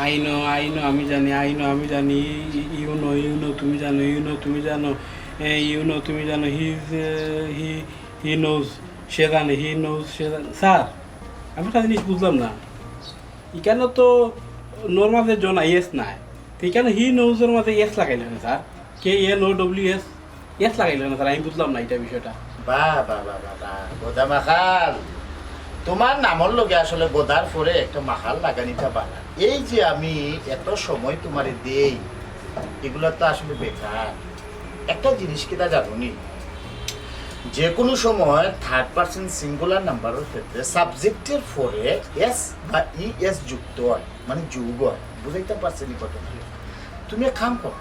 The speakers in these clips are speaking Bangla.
আই নো আমি জানি ইউ নো তুমি জানো তুমি জানো হি নোজ সে জানে স্যার আমি একটা জিনিস বুঝলাম না এখানে তো নোর মাঝে জন এস নাই তো এখানে হি নোজের মাঝে এস লাগাইলেন স্যার KNOWS এস লাগাইলেন স্যার আমি বুঝলাম না এটা বিষয়টা গোদা মাখাল তোমার নামর লগে আসলে গোদার পরে একটা মাখাল লাগানিটা বানা এই যে আমি এত সময় তোমারে দেই এগুলো তো আসলে বেকার একটা জিনিস কিটা জানুনি যে কোনো সময় থার্ড পারসন সিঙ্গুলার নাম্বারের ক্ষেত্রে সাবজেক্টের পরে এস বা ইএস যুক্ত হয় মানে যোগ হয় বুঝাইতে পারছেন ঘটনা তুমি এক কাম করো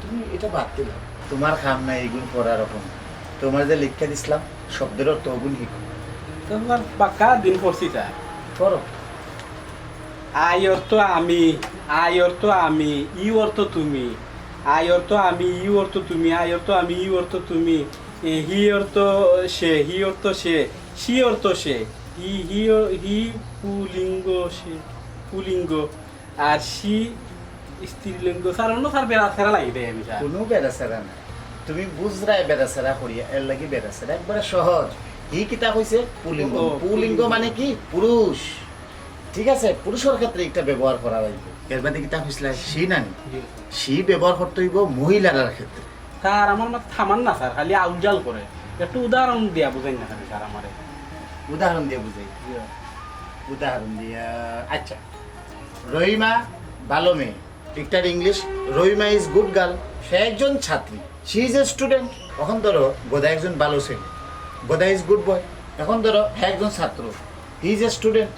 তুমি এটা বাদ দিলে তোমার কাম নাই এইগুলো করার রকম তোমার যে লিখতে দিছিলাম শব্দের অর্থ ওগুলো শিখো তোমার পাক্কা দিন পড়ছি স্যার করো আই অর্থ আমি ইউ অর্থ তুমি আই অর্থ আমি ইউ অর্থ তুমি আই অর্থ আমি ইউ অর্থ তুমি হি অর্থ সে সি অর্থ সে হি পুলিঙ্গ আর সি স্ত্রীলিঙ্গ স্যার অন্য স্যার বেড়া লাগি দেয় আমি স্যার কোনো বেড়াছেরা না তুমি বুঝরাই বেড়াছেরা করিয়া এর লাগি বেড়াছেরা একবারে সহজ হি কিতা কইছে পুলিঙ্গ পুলিঙ্গ মানে কি পুরুষ ঠিক আছে পুরুষের ক্ষেত্রে একটা ব্যবহার করা হইব এর বাদে কিতা কইছলা সি নানি সি ব্যবহার করতে হইব মহিলার ক্ষেত্রে স্যার আমার মাথা থামান না স্যার খালি আউজাল করে একটু উদাহরণ দিয়া বুঝাই না খালি স্যার আমারে উদাহরণ দিয়ে বুঝাই উদাহরণ দিয়া আচ্ছা রহিমা ভালো মেয়ে পিকটার English Rahima is good girl সে একজন ছাত্রী শি ইজ এ স্টুডেন্ট এখন ধরো গোদা একজন ভালো ছেলে গোদা ইজ গুড বয় এখন ধরো হ্যাঁ একজন ছাত্র হি ইজ এ স্টুডেন্ট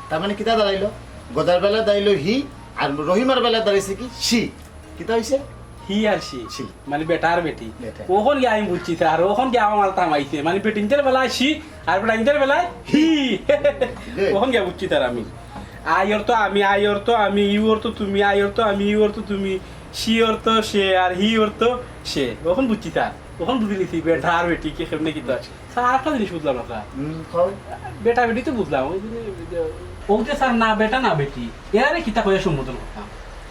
তার মানে কিতা দাঁড়াইলো গোদার বেলা দাঁড়াইলো হি আর রহিমার বেলা দাঁড়াইছে কি সি কিতা হয়েছে হি আর সি মানে বেটা আর বেটি ওখন গিয়ে আমি বুঝছি স্যার ওখন গিয়ে আমার থামাইছে মানে বেটিনদের বেলায় সি আর বেটাইনদের বেলায় হি ওখন গিয়ে বুঝছি স্যার আমি আই অর্থ আমি ইউ অর্থ তুমি আই অর্থ আমি ইউ অর্থ তুমি সি অর্থ সে আর হি অর্থ সে ওখন বুঝছি স্যার ওখন বুঝে নিছি বেটা আর বেটি কে কেমনে কি স্যার আরেকটা জিনিস বুঝলাম না স্যার বেটা বেটি তো বুঝলাম ও যে স্যার না বেটা না বেটি এরা কিতা করে সম্বোধন করতাম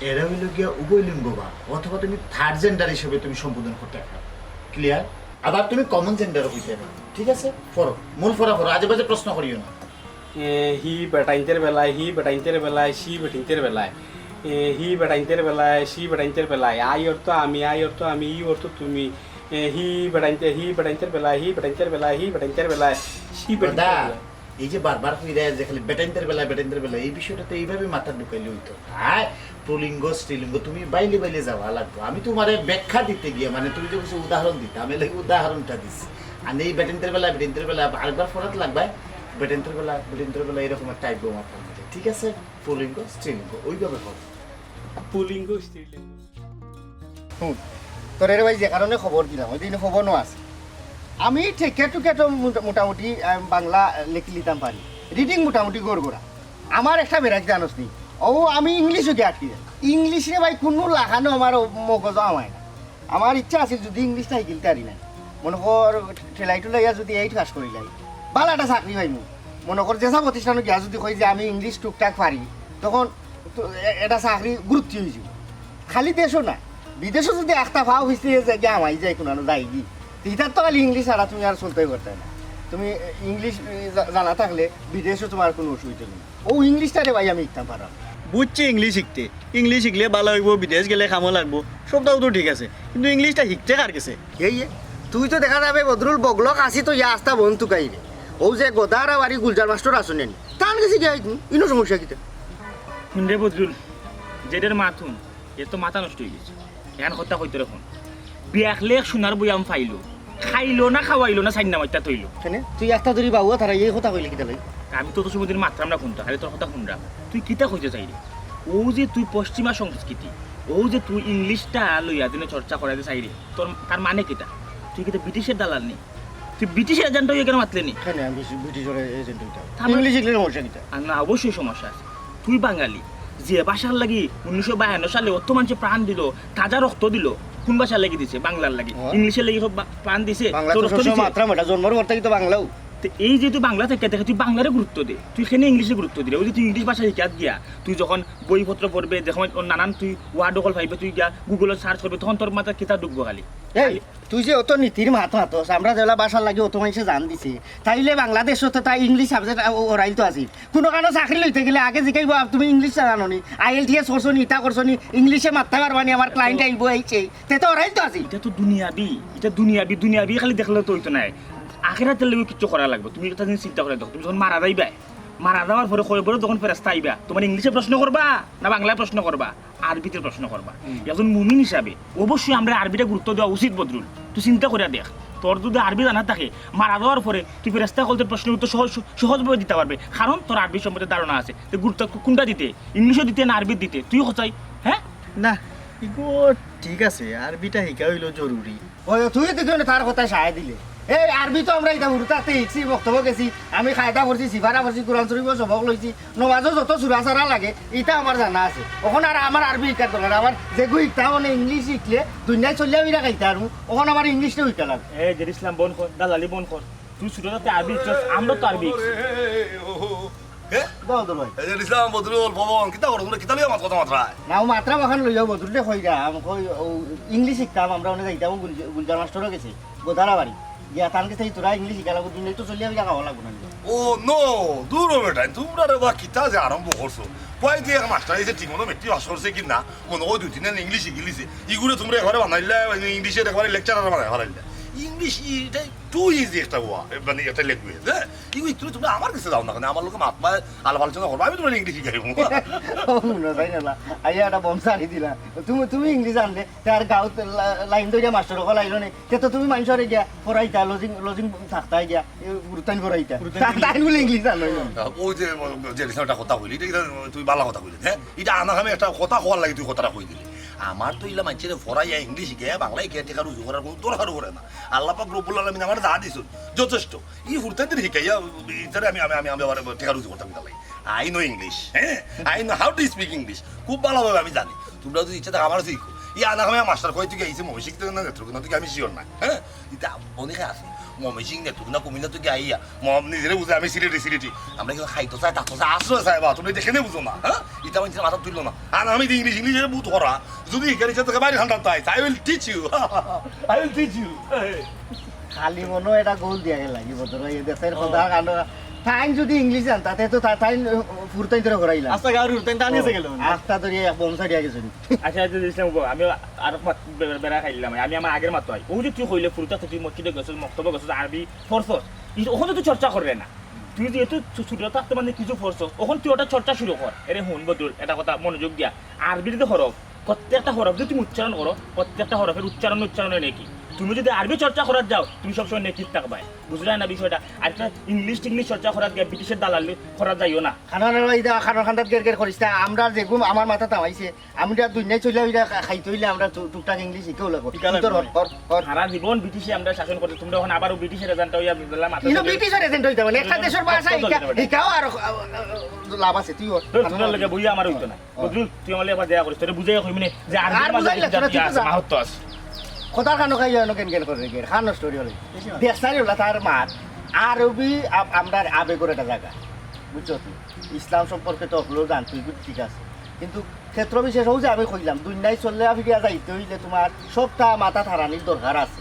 এরা হইল গিয়া উভয়লিঙ্গ বা অথবা তুমি থার্ড জেন্ডার হিসেবে তুমি সম্বোধন করতে পারো ক্লিয়ার আবার তুমি কমন জেন্ডারও হইতে পারো ঠিক আছে ফরো মূল ফরা আজে বাজে প্রশ্ন করিও না হি বেটাইনদের বেলায় সি বেটিনদের বেলায় হি বেটাইনদের বেলায় সি বেটাইনদের বেলায় আই অর্থ আমি ইউ অর্থ তুমি হি বেটাইনদের বেলায় সি বেটাইনদের এই যে বারবার কইরা যে খালি বেটাইনদের বেলা এই বিষয়টাতে এইভাবে মাথা ঢুকাইলে হইতো হ্যাঁ প্রলিঙ্গ স্ত্রীলিঙ্গ তুমি বাইলে যাওয়া লাগবে আমি তোমারে ব্যাখ্যা দিতে গিয়ে মানে তুমি যে কিছু উদাহরণ দিতে আমি লাগে উদাহরণটা দিচ্ছি আর এই বেটাইনদের বেলা আরেকবার ফরাত লাগবে বেটাইনদের বেলা এরকম একটা টাইপ মাথার মধ্যে ঠিক আছে প্রলিঙ্গ স্ত্রীলিঙ্গ ওইভাবে হবে পুলিঙ্গ স্ত্রীলিঙ্গ তোর এর ভাই যে কারণে খবর দিলাম ওই দিন খবর নো আছে আমি ঠেকে মোটামুটি বাংলা লিখে নিতাম পারি রিডিং মোটামুটি গোড়া আমার একটা বেড়াক জানোস নি ও আমি ইংলিশও গিয়ে আটকি যাই ইংলিশে ভাই কোনো লাগানো আমার মগজ আমায় না আমার ইচ্ছা আছে যদি ইংলিশটা শিখিলতে পারি না মনে কর ঠেলাই টুলাইয়া যদি এইট পাস করি লাই ভালো একটা চাকরি পাইমু মনে কর যেসব প্রতিষ্ঠানে গিয়া যদি কই যে আমি ইংলিশ টুকটাক পারি তখন এটা চাকরি গুরুত্ব হয়ে যাব খালি দেশও না বিদেশও যদি একটা ভাও হয়েছে যে গিয়ে আমাই যাই কোনো যাই গি ইটার তো খালি ইংলিশ ছাড়া তুমি আর চলতেই করতে না তুমি ইংলিশ জানা থাকলে বিদেশও তোমার কোনো অসুবিধা নেই ও ইংলিশটারে ভাই আমি শিখতাম পারাম বুঝছি ইংলিশ শিখলে ভালো হইব বিদেশ গেলে কামও লাগবো সবটাও তো ঠিক আছে কিন্তু ইংলিশটা শিখতে কার গেছে এই তুই তো দেখা যাবে বদরুল বগলক আসি তো ইয়া আস্তা বন তুকাইবে ও যে গোদারা বাড়ি গুলজার মাস্টার আসুন নি টান গেছি গিয়ে ইনো সমস্যা কিতা শুনরে বদরুল যেটার মাথুন এ তো মাথা নষ্ট হয়ে গেছে এখন কথা কইতে রাখুন বিয়াখলে সোনার বইয়াম ফাইলো খাইলো না খাওয়াইলো না সাইন নামাইতা তৈলো তুই একটা ধরি বাবু তারা এই কথা কইলি কিতা ভাই আমি তো সমুদ্রের মাত্রাম না শুনতা আরে তোর কথা শুনরা তুই কিতা কইতে চাইলি ও যে তুই পশ্চিমা সংস্কৃতি ও যে তুই ইংলিশটা লইয়া দিনে চর্চা করাইতে চাইলি তোর তার মানে কিতা তুই কিতা ব্রিটিশের দালাল নি তুই ব্রিটিশের এজেন্ট হয়ে কেন মাতলে নি কেন আমি ব্রিটিশের এজেন্ট হইতা ইংলিশ শিখলে সমস্যা কিতা না অবশ্যই সমস্যা আছে তুই বাঙালি যে ভাষার লাগি 1952 সালে অত মানুষে প্রাণ দিল তাজা রক্ত দিল কোন ভাষার লাগি দিছে বাংলার লাগি ইংলিশের লাগি সব প্রাণ দিছে বাংলা তো সব মাত্রা মেটা জন্মের পর থেকে তো বাংলাও তো এই যে তুই বাংলা থেকে দেখে তুই বাংলারে গুরুত্ব দে, তুই এখানে ইংলিশে গুরুত্ব দিলে। ওই যে তুই ইংলিশ ভাষা শিখাত গিয়া তুই যখন বইপত্র পড়বে, যখন নানান তুই ওয়ার্ড অকল পাইবে, তুই গিয়া গুগলে সার্চ করবে, তখন তোর মাথা কিতাব ঢুকবো খালি। এই তুই যে অত নীতির মাতস আমরা যেলা বাসার লাগে অত মানুষে জান দিছে, তাইলে বাংলাদেশত তো তাই ইংলিশ সাবজেক্ট ওরাইল তো আছিল। কোনো কারণে চাকরি লইতে গেলে আগে জিকাইব তুমি ইংলিশ জানো নি, IELTS করছো নি, ইটা করছো নি, ইংলিশে মারতে পারবানি, আমার ক্লায়েন্ট আইব এইছে, তে তো ওরাইল তো আছিল। এটা তো দুনিয়াবি, এটা দুনিয়াবি খালি দেখলে তো হইতো নাই। আখেরাতের লেগে কিছু করা লাগবে। তুমি একটা জিনিস চিন্তা করে দেখো, তুমি যখন মারা যাইবা, মারা যাওয়ার পরে কয়ে বলে তখন ফেরেস্তা আইবা, তোমার ইংলিশে প্রশ্ন করবা না বাংলায় প্রশ্ন করবা, আরবিতে প্রশ্ন করবা। একজন মুমিন হিসাবে অবশ্যই আমরা আরবিটা গুরুত্ব দেওয়া উচিত। বদরুল তুই চিন্তা করে দেখ, তোর যদি আরবি জানা থাকে, মারা যাওয়ার পরে তুই ফেরেস্তা কলতে প্রশ্নের উত্তর সহজভাবে দিতে পারবে, কারণ তোর আরবি সম্পর্কে ধারণা আছে। তো গুরুত্ব কোনটা দিতে, ইংলিশও দিতে না আরবি দিতে, তুই হচাই। হ্যাঁ না ইগো ঠিক আছে, আরবিটা শিকা হইলো জরুরি। ওই তুই দেখুন তার কথায় সাহায্য দিলে। এই আরবি তো আমরা এটা হুরতাতে শিখছি, বক্তব্য গেছি, আমি খায়দা করছি, সিফারা করছি, কোরআন শরীফ সবক লইছি, নমাজও যত চুরাচারা লাগে এটা আমার জানা আছে। ওখান আর আমার আরবি শিক্ষার দরকার, আমার যেগুলো শিখতা মানে ইংলিশ শিখলে দুনিয়ায় চলিয়া বিরা খাইতে আর ওখানে আমার ইংলিশটা শিখতে লাগে। এই যে ইসলাম বন কর, দালালি বন কর, তুই ছোটতে আরবি শিখছিস, আমরা তো আরবি শিখছি। ইসলাম বদরুল ভবন কিতা করো তোমরা কিতা লিয়া মাত কথা মাত্রায় না ও মাত্রা মাখান লইয়া বদরুলে কইরা আমাকে ইংলিশ শিখতাম, আমরা অনেক যাইতাম গুলজার মাস্টারও গেছে গোদারা বাড়ি গিয়া তানকে সেই তোরা ইংলিশ শিখা লাগবো, দুনিয়ায় তো চলিয়া বিরা খাওয়া লাগবো না। ও নো দূর বেটা তোমরা রে বা কিতা যে আরম্ভ করছো পয় দিয়ে মাস্টার এসে ঠিক মতো মেট্রিক পাস করছে কি না মনে হয় 2-3 দিন ইংলিশ শিখিলিছে ইগুলো তোমরা ঘরে বানাইলে ইংলিশে একবারে লেকচারার বানাই হারাইলে। ইংলিশ এটা টু ইজি একটা মানে একটা ল্যাঙ্গুয়েজ। হ্যাঁ ইগুলো একটু তোমরা আমার কাছে যাও না, কারণ আমার লোকে মাত পায় আলাপ আলোচনা করবো, আমি তোমার ইংলিশ শিখাইব। তাই না আইয়া একটা বমসারি দিলা, তুমি ইংলিশ জানলে তার গাঁত লাইন ধরিয়া মাস্টার ওখানে আইলো নে, তো তুমি মানুষের গিয়া পড়াইতা লজিং থাকতাই গিয়া গুরুত্বান করাইতা, তাই বলে ইংলিশ জানো। ওই যে একটা কথা কইলি এটা তুই ভালো কথা কইলি। হ্যাঁ এটা আনার আমি একটা কথা কোয়ার লাগে তুই কথাটা কই দিলি। আমার তো ইলা মানুষের ফরাইয়া ইংলিশ শিখে বাংলায় কে টেকা রুজু করার কোনো দরকার করে না। আল্লাহ পাক রব্বুল আলামিন আমার যা দিছুন যথেষ্ট, ই হুরতাদের শিখাইয়া ইতারে আমি আবার টেকা রুজু করতাম তাই। আই নো ইংলিশ, হ্যাঁ I know how to speak English, খুব ভালোভাবে আমি জানি। তোমরা যদি ইচ্ছা থাকে আমার শিখো। ই আনা আমি মাস্টার কই তুই আইছে মমি শিখতে না নেত্রক না তুই আমি শিওর না। হ্যাঁ এটা অনেকে আছে মমি শিখ নেত্রক না কমি না তুই আইয়া মম নিজেরে বুঝে আমি সিলেটি আমরা কিন্তু খাইতো চাই তাতো চাই আশ্রয় চাই বা তুমি দেখে বুঝো না। হ্যাঁ এটা মানুষের মাথা তুললো না। আর আমি ইংলিশে বহুত করা যদি এখানে তোকে বাইরে ঠান্ডা তাই I will teach you, I will teach you. খালি মনে এটা গোল দিয়া লাগিব তোরা এই দেশের কথা কারণ তাই যদি ইংলিশ জানতা তো তাই ফুরতাই ধরে করাইলা। আচ্ছা গাড়ি উঠতেন টানিয়েছে গেল আস্তা ধরে বমসারি আগে চলি। আচ্ছা ইসলাম আমি আর বেড়া খাইলাম, আমি আমার আগের মাত্র হয় ও যে তুই হইলে ফুরতা তুই মসজিদে গেছিস, মক্তব্য গেছিস, আরবি ফোর্সস ওখানে তুই চর্চা করবে না। তুই যেহেতু ছোট থাকতে মানে কিছু ফোর্সস ওখানে তুই ওটা চর্চা শুরু কর। এরে হুন বদরুল এটা কথা মনোযোগ দিয়া, আরবির যে হরফ প্রত্যেকটা হরফ যদি তুমি উচ্চারণ করো, প্রত্যেকটা হরফের উচ্চারণে নেকি। তুমি যদি আরবি চর্চা করার যাও তুমি সবসময় নেকিস থাকবাই, বুঝলে না বিষয়টা। আর একটা ইংলিশ চর্চা করার গিয়ে ব্রিটিশের দালালি করা যাইও না। খানোর খান্দাত গের করিস না, আমরা যেগুলো আমার মাথা তামাইছে আমি দুনিয়ায় চলে খাইতে হইলে আমরা টুকটাক ইংলিশ শিখেও লাগবো। সারা জীবন ব্রিটিশে আমরা শাসন করতে, তোমরা এখন আবার ব্রিটিশের এজেন্ট হইয়া ব্রিটিশের এজেন্ট হইতে মানে একটা দেশের ভাষা শিখাও আর লাভ আছে। তুই লাগে বইয়া আমার হইতো না বদরুল, তুই আমার এবার দেয়া করিস, তোরে বুঝাই কইমিনে যে আরবি মাহত্ব আছে। কথার খানো খাই কেন করে খানো স্টোরি হলে দেশারি হলো তার মাঠ আরবি আমরা আবেগের একটা জায়গা, বুঝছো? ইসলাম সম্পর্কে তো হলো জানতুই ঠিক আছে, কিন্তু ক্ষেত্র বিশেষ হচ্ছে আমি কইলাম দুনিয়ায় চললে ফিরিয়া যাইতে হইলে তোমার সবটা মাথা থারানির দরকার আছে।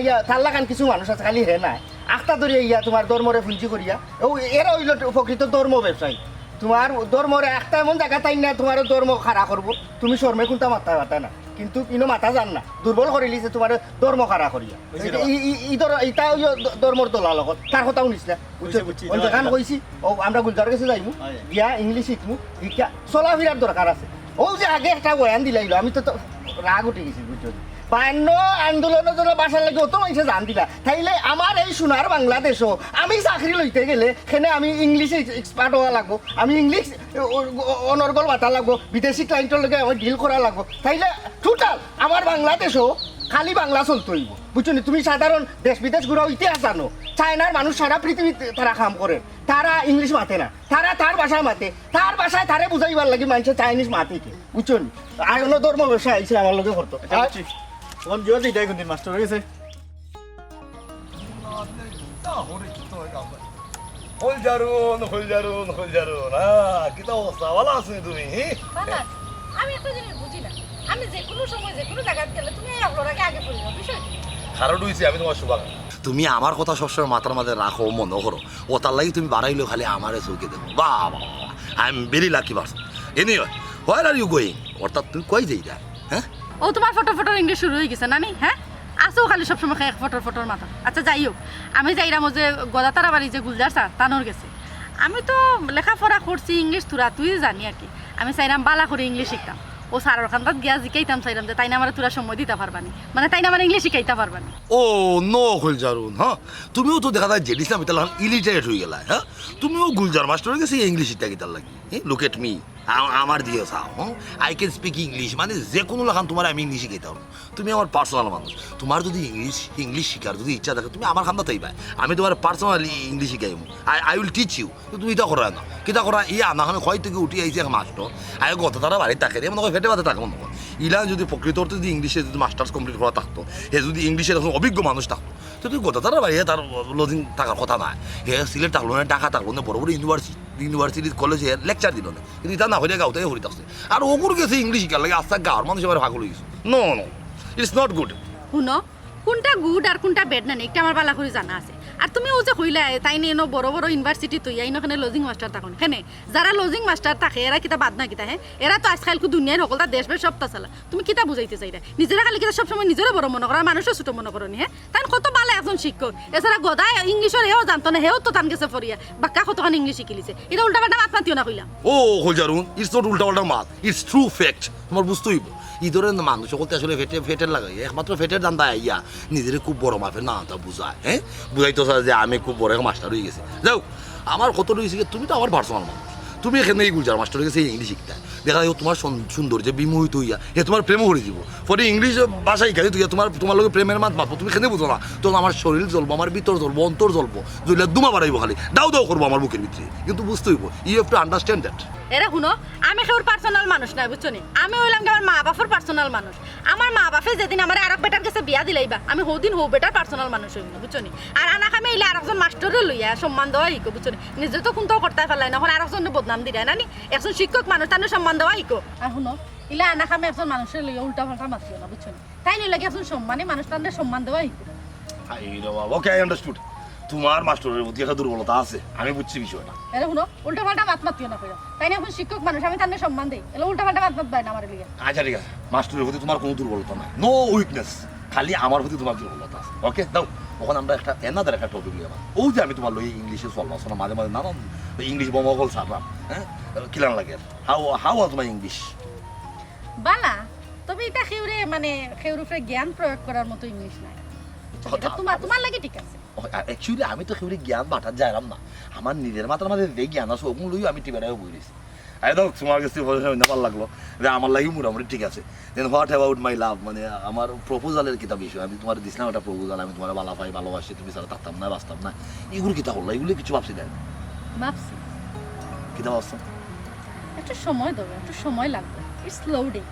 ইয়া তার লাগান কিছু মানুষ আছে খালি হে নাই আখটা ধরিয়া ইয়া তোমার ধর্মরে ফুঞ্চি করিয়া ও এরা হইল প্রকৃত ধর্ম ব্যবসায়ী। তোমার ধর্মরে একটা এমন জায়গা তাই না তোমার ধর্ম খাড়া করবো, তুমি শর্মে কোনটা মাথা পাতা না, কিন্তু ইনো মাথা জান না দুর্বল করে লিছে তোমার ধর্ম খাড়া করিয়া। এটা ধর্মর দলা লগত তার কথাও নিস না, দেখান কইছি ও আমরা গুলজার কাছে যাইমু গিয়া ইংলিশ শিখমু, শিক্ষা চলাফেরার দরকার আছে। ও যে আগে একটা বয়ান দিলাইলো আমি তো রাগ উঠে গেছি, বুঝছো? 52 আন্দোলনের জন্য বাসার লাগে অত মানুষে জান দিলা, তাইলে আমার এই সোনার বাংলাদেশও আমি চাকরি লইতে গেলে সেখানে আমি ইংলিশে এক্সপার্ট হওয়া লাগবো, আমি ইংলিশ অনর্গল বাতা লাগবো, বিদেশি ক্লায়েন্টের লগে আমার ডিল করা লাগবো। তাইলে টোটাল আমার বাংলাদেশও খালি বাংলা চলতে হইব, বুঝছো? তুমি সাধারণ দেশ বিদেশ ঘুরা ইতিহাস জানো, চায়নার মানুষ সারা পৃথিবীতে তারা কাম করে, তারা ইংলিশ মাতে না, তারা তার ভাষায় মাতে, তার ভাষায় তারে বুঝাইবার লাগে মানুষের চাইনিজ মাতে কি, বুঝছো? আর অন্য ধর্ম ব্যবসায় আইসে আমার লগে করতো কোন জিও দিই কোন দিন মাস্টার হয়ে গেছে হলজারুন কিতা অবস্থা ভালো আছো তুমি বাবা, আমি একটা জিনিস বুঝি না, আমি যে কোনো সময় যে কোনো জায়গায় গেলে তুমি এই অগ্রটাকে আগে পড়ে যাও, বিষয় কি? কারণ হইছে আমি তোমার শুভাকাঙ্ক্ষী তুমি আমার কথা সবসময় মাথার মাঝে রাখো মনে করো ও তার লাগি তুমি বাড়াইলো খালি আমারে চৌকে দেবো বাবা I am very lucky person anyway where are you going অর্থাৎ তুই কই যাই যা হ্যাঁ ও তোমার ফটো ইংলিশ শুরু হয়ে গেছে নানি, হ্যাঁ আসো খালি সবসময় খাই ফটোর মাথা। আচ্ছা যাই হোক, আমি যাইরাম ও যে গদাতারা বাড়ি যে গুলজার স্যার তানোর গেছে, আমি তো লেখাপড়া করছি ইংলিশ তোরা তুই জানি আর কি, আমি চাইরাম বালা করে ইংলিশ শিখতাম, ও স্যারের ওখানকার গিয়া জিকাইতাম চাইলাম যে তাই না আমার তোরা সময় দিতে পারবানি, মানে তাই না আমার ইংলিশ শিখাইতে পারবানি। ও নো গুলজারুন হ্যাঁ তুমিও তো দেখা যায় জেডিস না মিতাল ইলিটারেট হয়ে গেলা হ্যাঁ তুমিও গুলজার মাস্টার গেছে ইংলিশ শিখতে গিতার লাগি লুক এট মি আমার দিয়ে চাও হ্যাঁ আই ক্যান স্পিক ইংলিশ মানে যে কোনো লাগান তোমার আমি ইংলিশ শিখাইতে পারবো তুমি আমার পার্সোনাল মানুষ তোমার যদি ইংলিশ শিখার যদি ইচ্ছা থাকে তুমি আমার খান্দা তাইবা আমি তোমার পার্সোনালি ইংলিশ শিখাইব আই উইল টিচ ইউ তুমি এটা করা না কিতা করা ই আনাখানে ক্ষয় থেকে উঠি আইছে এক মাস্টার আগে গত তারা বাড়িতে থাকে মনে হয় ফেটে বাতে থাকে মনে হয় ইলা যদি প্রকৃত অর্থে যদি ইংলিশে যদি মাস্টার্স কমপ্লিট করা থাকতো হে যদি ইংলিশের এখন অভিজ্ঞ মানুষ থাকতো তো তুই গত তারা বাড়িতে তার লজিং থাকার কথা নাই হে সিলেট থাকলো না ঢাকা থাকলো না বড় বড় ইউনিভার্সিটি কলেজে লেকচার দিল না কিন্তু এটা না হইলে গাঁওতে হরি থাকছে আর ওগুর গেছে ইংলিশ শিখার লাগে আস্তে গাঁর মানুষ এবার ভাগ হয়ে গেছে নো ইটস নট গুড শুনো কোনটা গুড আর কোনটা বেড না একটা আমার বালা করে জানা আছে, আর তুমি ও যে কইলা তাই নিয়ে বড় বড় ইউনিভার্সিটি তুই এখানে লজিং মাস্টার থাকুন হেনে যারা লজিং মাস্টার থাকে এরা কিতা বাদ না কিতা হ্যাঁ এরা তো আজকাল দুনিয়ার সকলটা দেশ বেশ সবটা চালা, তুমি কিতা বুঝাইতে চাইরা নিজেরা খালি কিতা সবসময় নিজেরা বড় মনে করো মানুষও ছোট মনে করো নি হ্যাঁ তাই কত ভালো একজন শিক্ষক এছাড়া গদাই ইংলিশের হেও জানতো না হেও তো টান গেছে ফরিয়া বাক্কা কতক্ষণ ইংলিশ শিখিলিছে এটা উল্টা পাল্টা মাত মাতিও না কইলাম ও হলজারুন ইটস নট উল্টা পাল্টা মাত ইটস ট্রু ফ্যাক্ট তোমার বুঝতে হইব এই ধরনের মানুষ সকলতে আসলে ফেটের লাগাই একমাত্র ফেটের দান দেয় ইয়া নিজের খুব বড় মাপের না তা বুঝায় হ্যাঁ বুঝাইতো যে আমি খুব বড় মাস্টার হয়ে গেছে যাও আমার কত রয়েছে তুমি তো আমার পার্সোনাল মানুষ তুমি এখানে এই গুলজার মাস্টার হয়ে গেছে ইংলিশ শিখতে দেখা যায় তোমার সৌন্দর্যে বিমোহিত হইয়া এ তোমার প্রেমও করে দিব পরে ইংলিশ ভাষা শিখাই তুই তোমার লোক প্রেমের মাত মাতবো তুমি এখানে বুঝো না তখন আমার শরীর জ্বলবো আমার ভিতর জ্বলবো অন্তর জ্বলবো জ্বলে দুমা বাড়াইবো খালি দাও করবো আমার বুকের ভিতরে কিন্তু বুঝতে হইব you have to understand that এরা শুনো আমি কেউর পার্সোনাল মানুষ না বুঝছো নি আমি হইলাম আমার মা বাপের পার্সোনাল মানুষ আমার মা বাপে যেদিন আমার আরেক বেটার কাছে বিয়া দিলাইবা আমি হদিন হো বেটার পার্সোনাল মানুষ হইব বুঝছো নি আর আনা খামে এলে আরেকজন মাস্টারে লইয়া সম্মান দেওয়া হিকো বুঝছো নি নিজে তো কোনটাও করতে ফেলাই না আরেকজন বদনাম দিলাই না নি একজন শিক্ষক মানুষ তার সম্মান দেওয়া হিকো আর শুনো ইলা আনা খামে একজন মানুষের লইয়া উল্টা পাল্টা মাতিও না বুঝছো নি তাই নিলে একজন সম্মানী মানুষ তার সম্মান দেওয়া হিকো ওকে আই আন্ডারস্টুড তোমার মাস্টারের প্রতি একটা দুর্বলতা আছে আমি বুঝছি বিষয়টা এরা শুনো উল্টা পাল্টা মাত মাতিও না কইরা তাই না এখন শিক্ষক মানুষ আমি তার সম্মান দেই এলা উল্টা পাল্টা মাত মাতবাই না আমার লিগে আচ্ছা ঠিক আছে মাস্টারের প্রতি তোমার কোনো দুর্বলতা নাই নো উইকনেস খালি আমার প্রতি তোমার দুর্বলতা আছে ওকে দাও ওখানে আমরা একটা এনাদার একটা টপিক নিয়ে ও যে আমি তোমার লই ইংলিশে চলবা শোনা মাঝে মাঝে নানান ইংলিশ বমগল ছাড়লাম হ্যাঁ কিলান লাগে হাউ আর তোমার ইংলিশ বালা তবে এটা খেউরে মানে খেউর উপরে জ্ঞান প্রয়োগ করার মতো ইংলিশ নাই তোমার লাগে ঠিক আছে অ্যাকচুয়ালি আমি তো কেউরি জ্ঞান বাটার যাইলাম না আমার নিজের মাথার মাঝে যে জ্ঞান আছে ওগুলো লই আমি টিবেটাও বইছি একদম তোমার কাছে ভালো লাগলো যে আমার লাগি মোটামুটি ঠিক আছে দেন হোয়াট অ্যাবাউট মাই লাভ মানে আমার প্রপোজালের কিতা বিষয় আমি তোমার দিছিলাম একটা প্রপোজাল আমি তোমার ভালো পাই ভালোবাসি তুমি ছাড়া থাকতাম না বাঁচতাম না এগুলো কিতা হলো এগুলো কিছু ভাবছি দেন ভাবছি কিতা ভাবছো একটু সময় দেবো একটু সময় লাগবে it's loading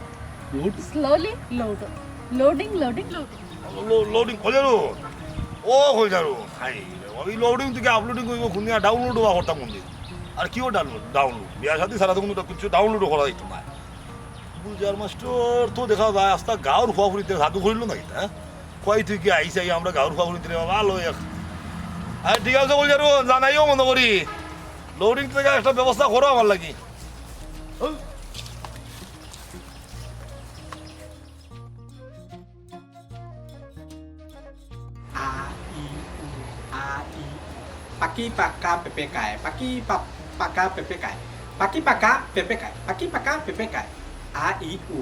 slowly loading loading হইলো ও হইলো হাই ওই লোডিং থেকে আপলোডিং কইব খুনিয়া ডাউনলোড হওয়া করতাম কোন দিন আর কিও ডাউনলোড বিয়া সাথে সারা তখন কিছু ডাউনলোড করা যাইতো না বুঝার মাস্টার তো দেখা যায় আস্তা গাঁর ফুয়াফুরিতে জাদু করিল নাকি হ্যাঁ কয় তুই কি আইসা আমরা গাঁর ফুয়াফুরিতে ভালো আর ঠিক আছে বলছি আর জানাইও মনে করি লোডিং থেকে একটা ব্যবস্থা করো আমার লাগি Paki paka pepekai, paki paka pepekai, paki paka pepekai, paki paka pepekai. A I U.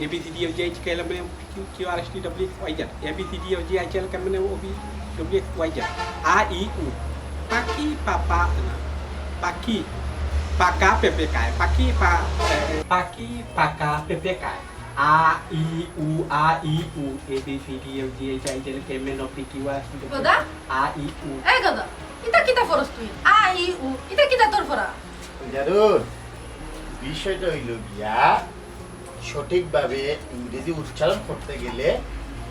A B C D F G H K L M N O Q R S T W X Y Z. A B C D F G H L M N O P W X Y Z. A I U. Paki papa paki paka pepekai, paki paka pepekai. A I U A I U. A B C D F G H I J K M N O P Q R S T W X Y Z. A I U. এই দাদা এটা কিটা ফরস তুই আ ই উ এটা কিটা তোর ফরা জারুন বিষয়টা হইল গিয়া সঠিকভাবে ইংরেজি উচ্চারণ করতে গেলে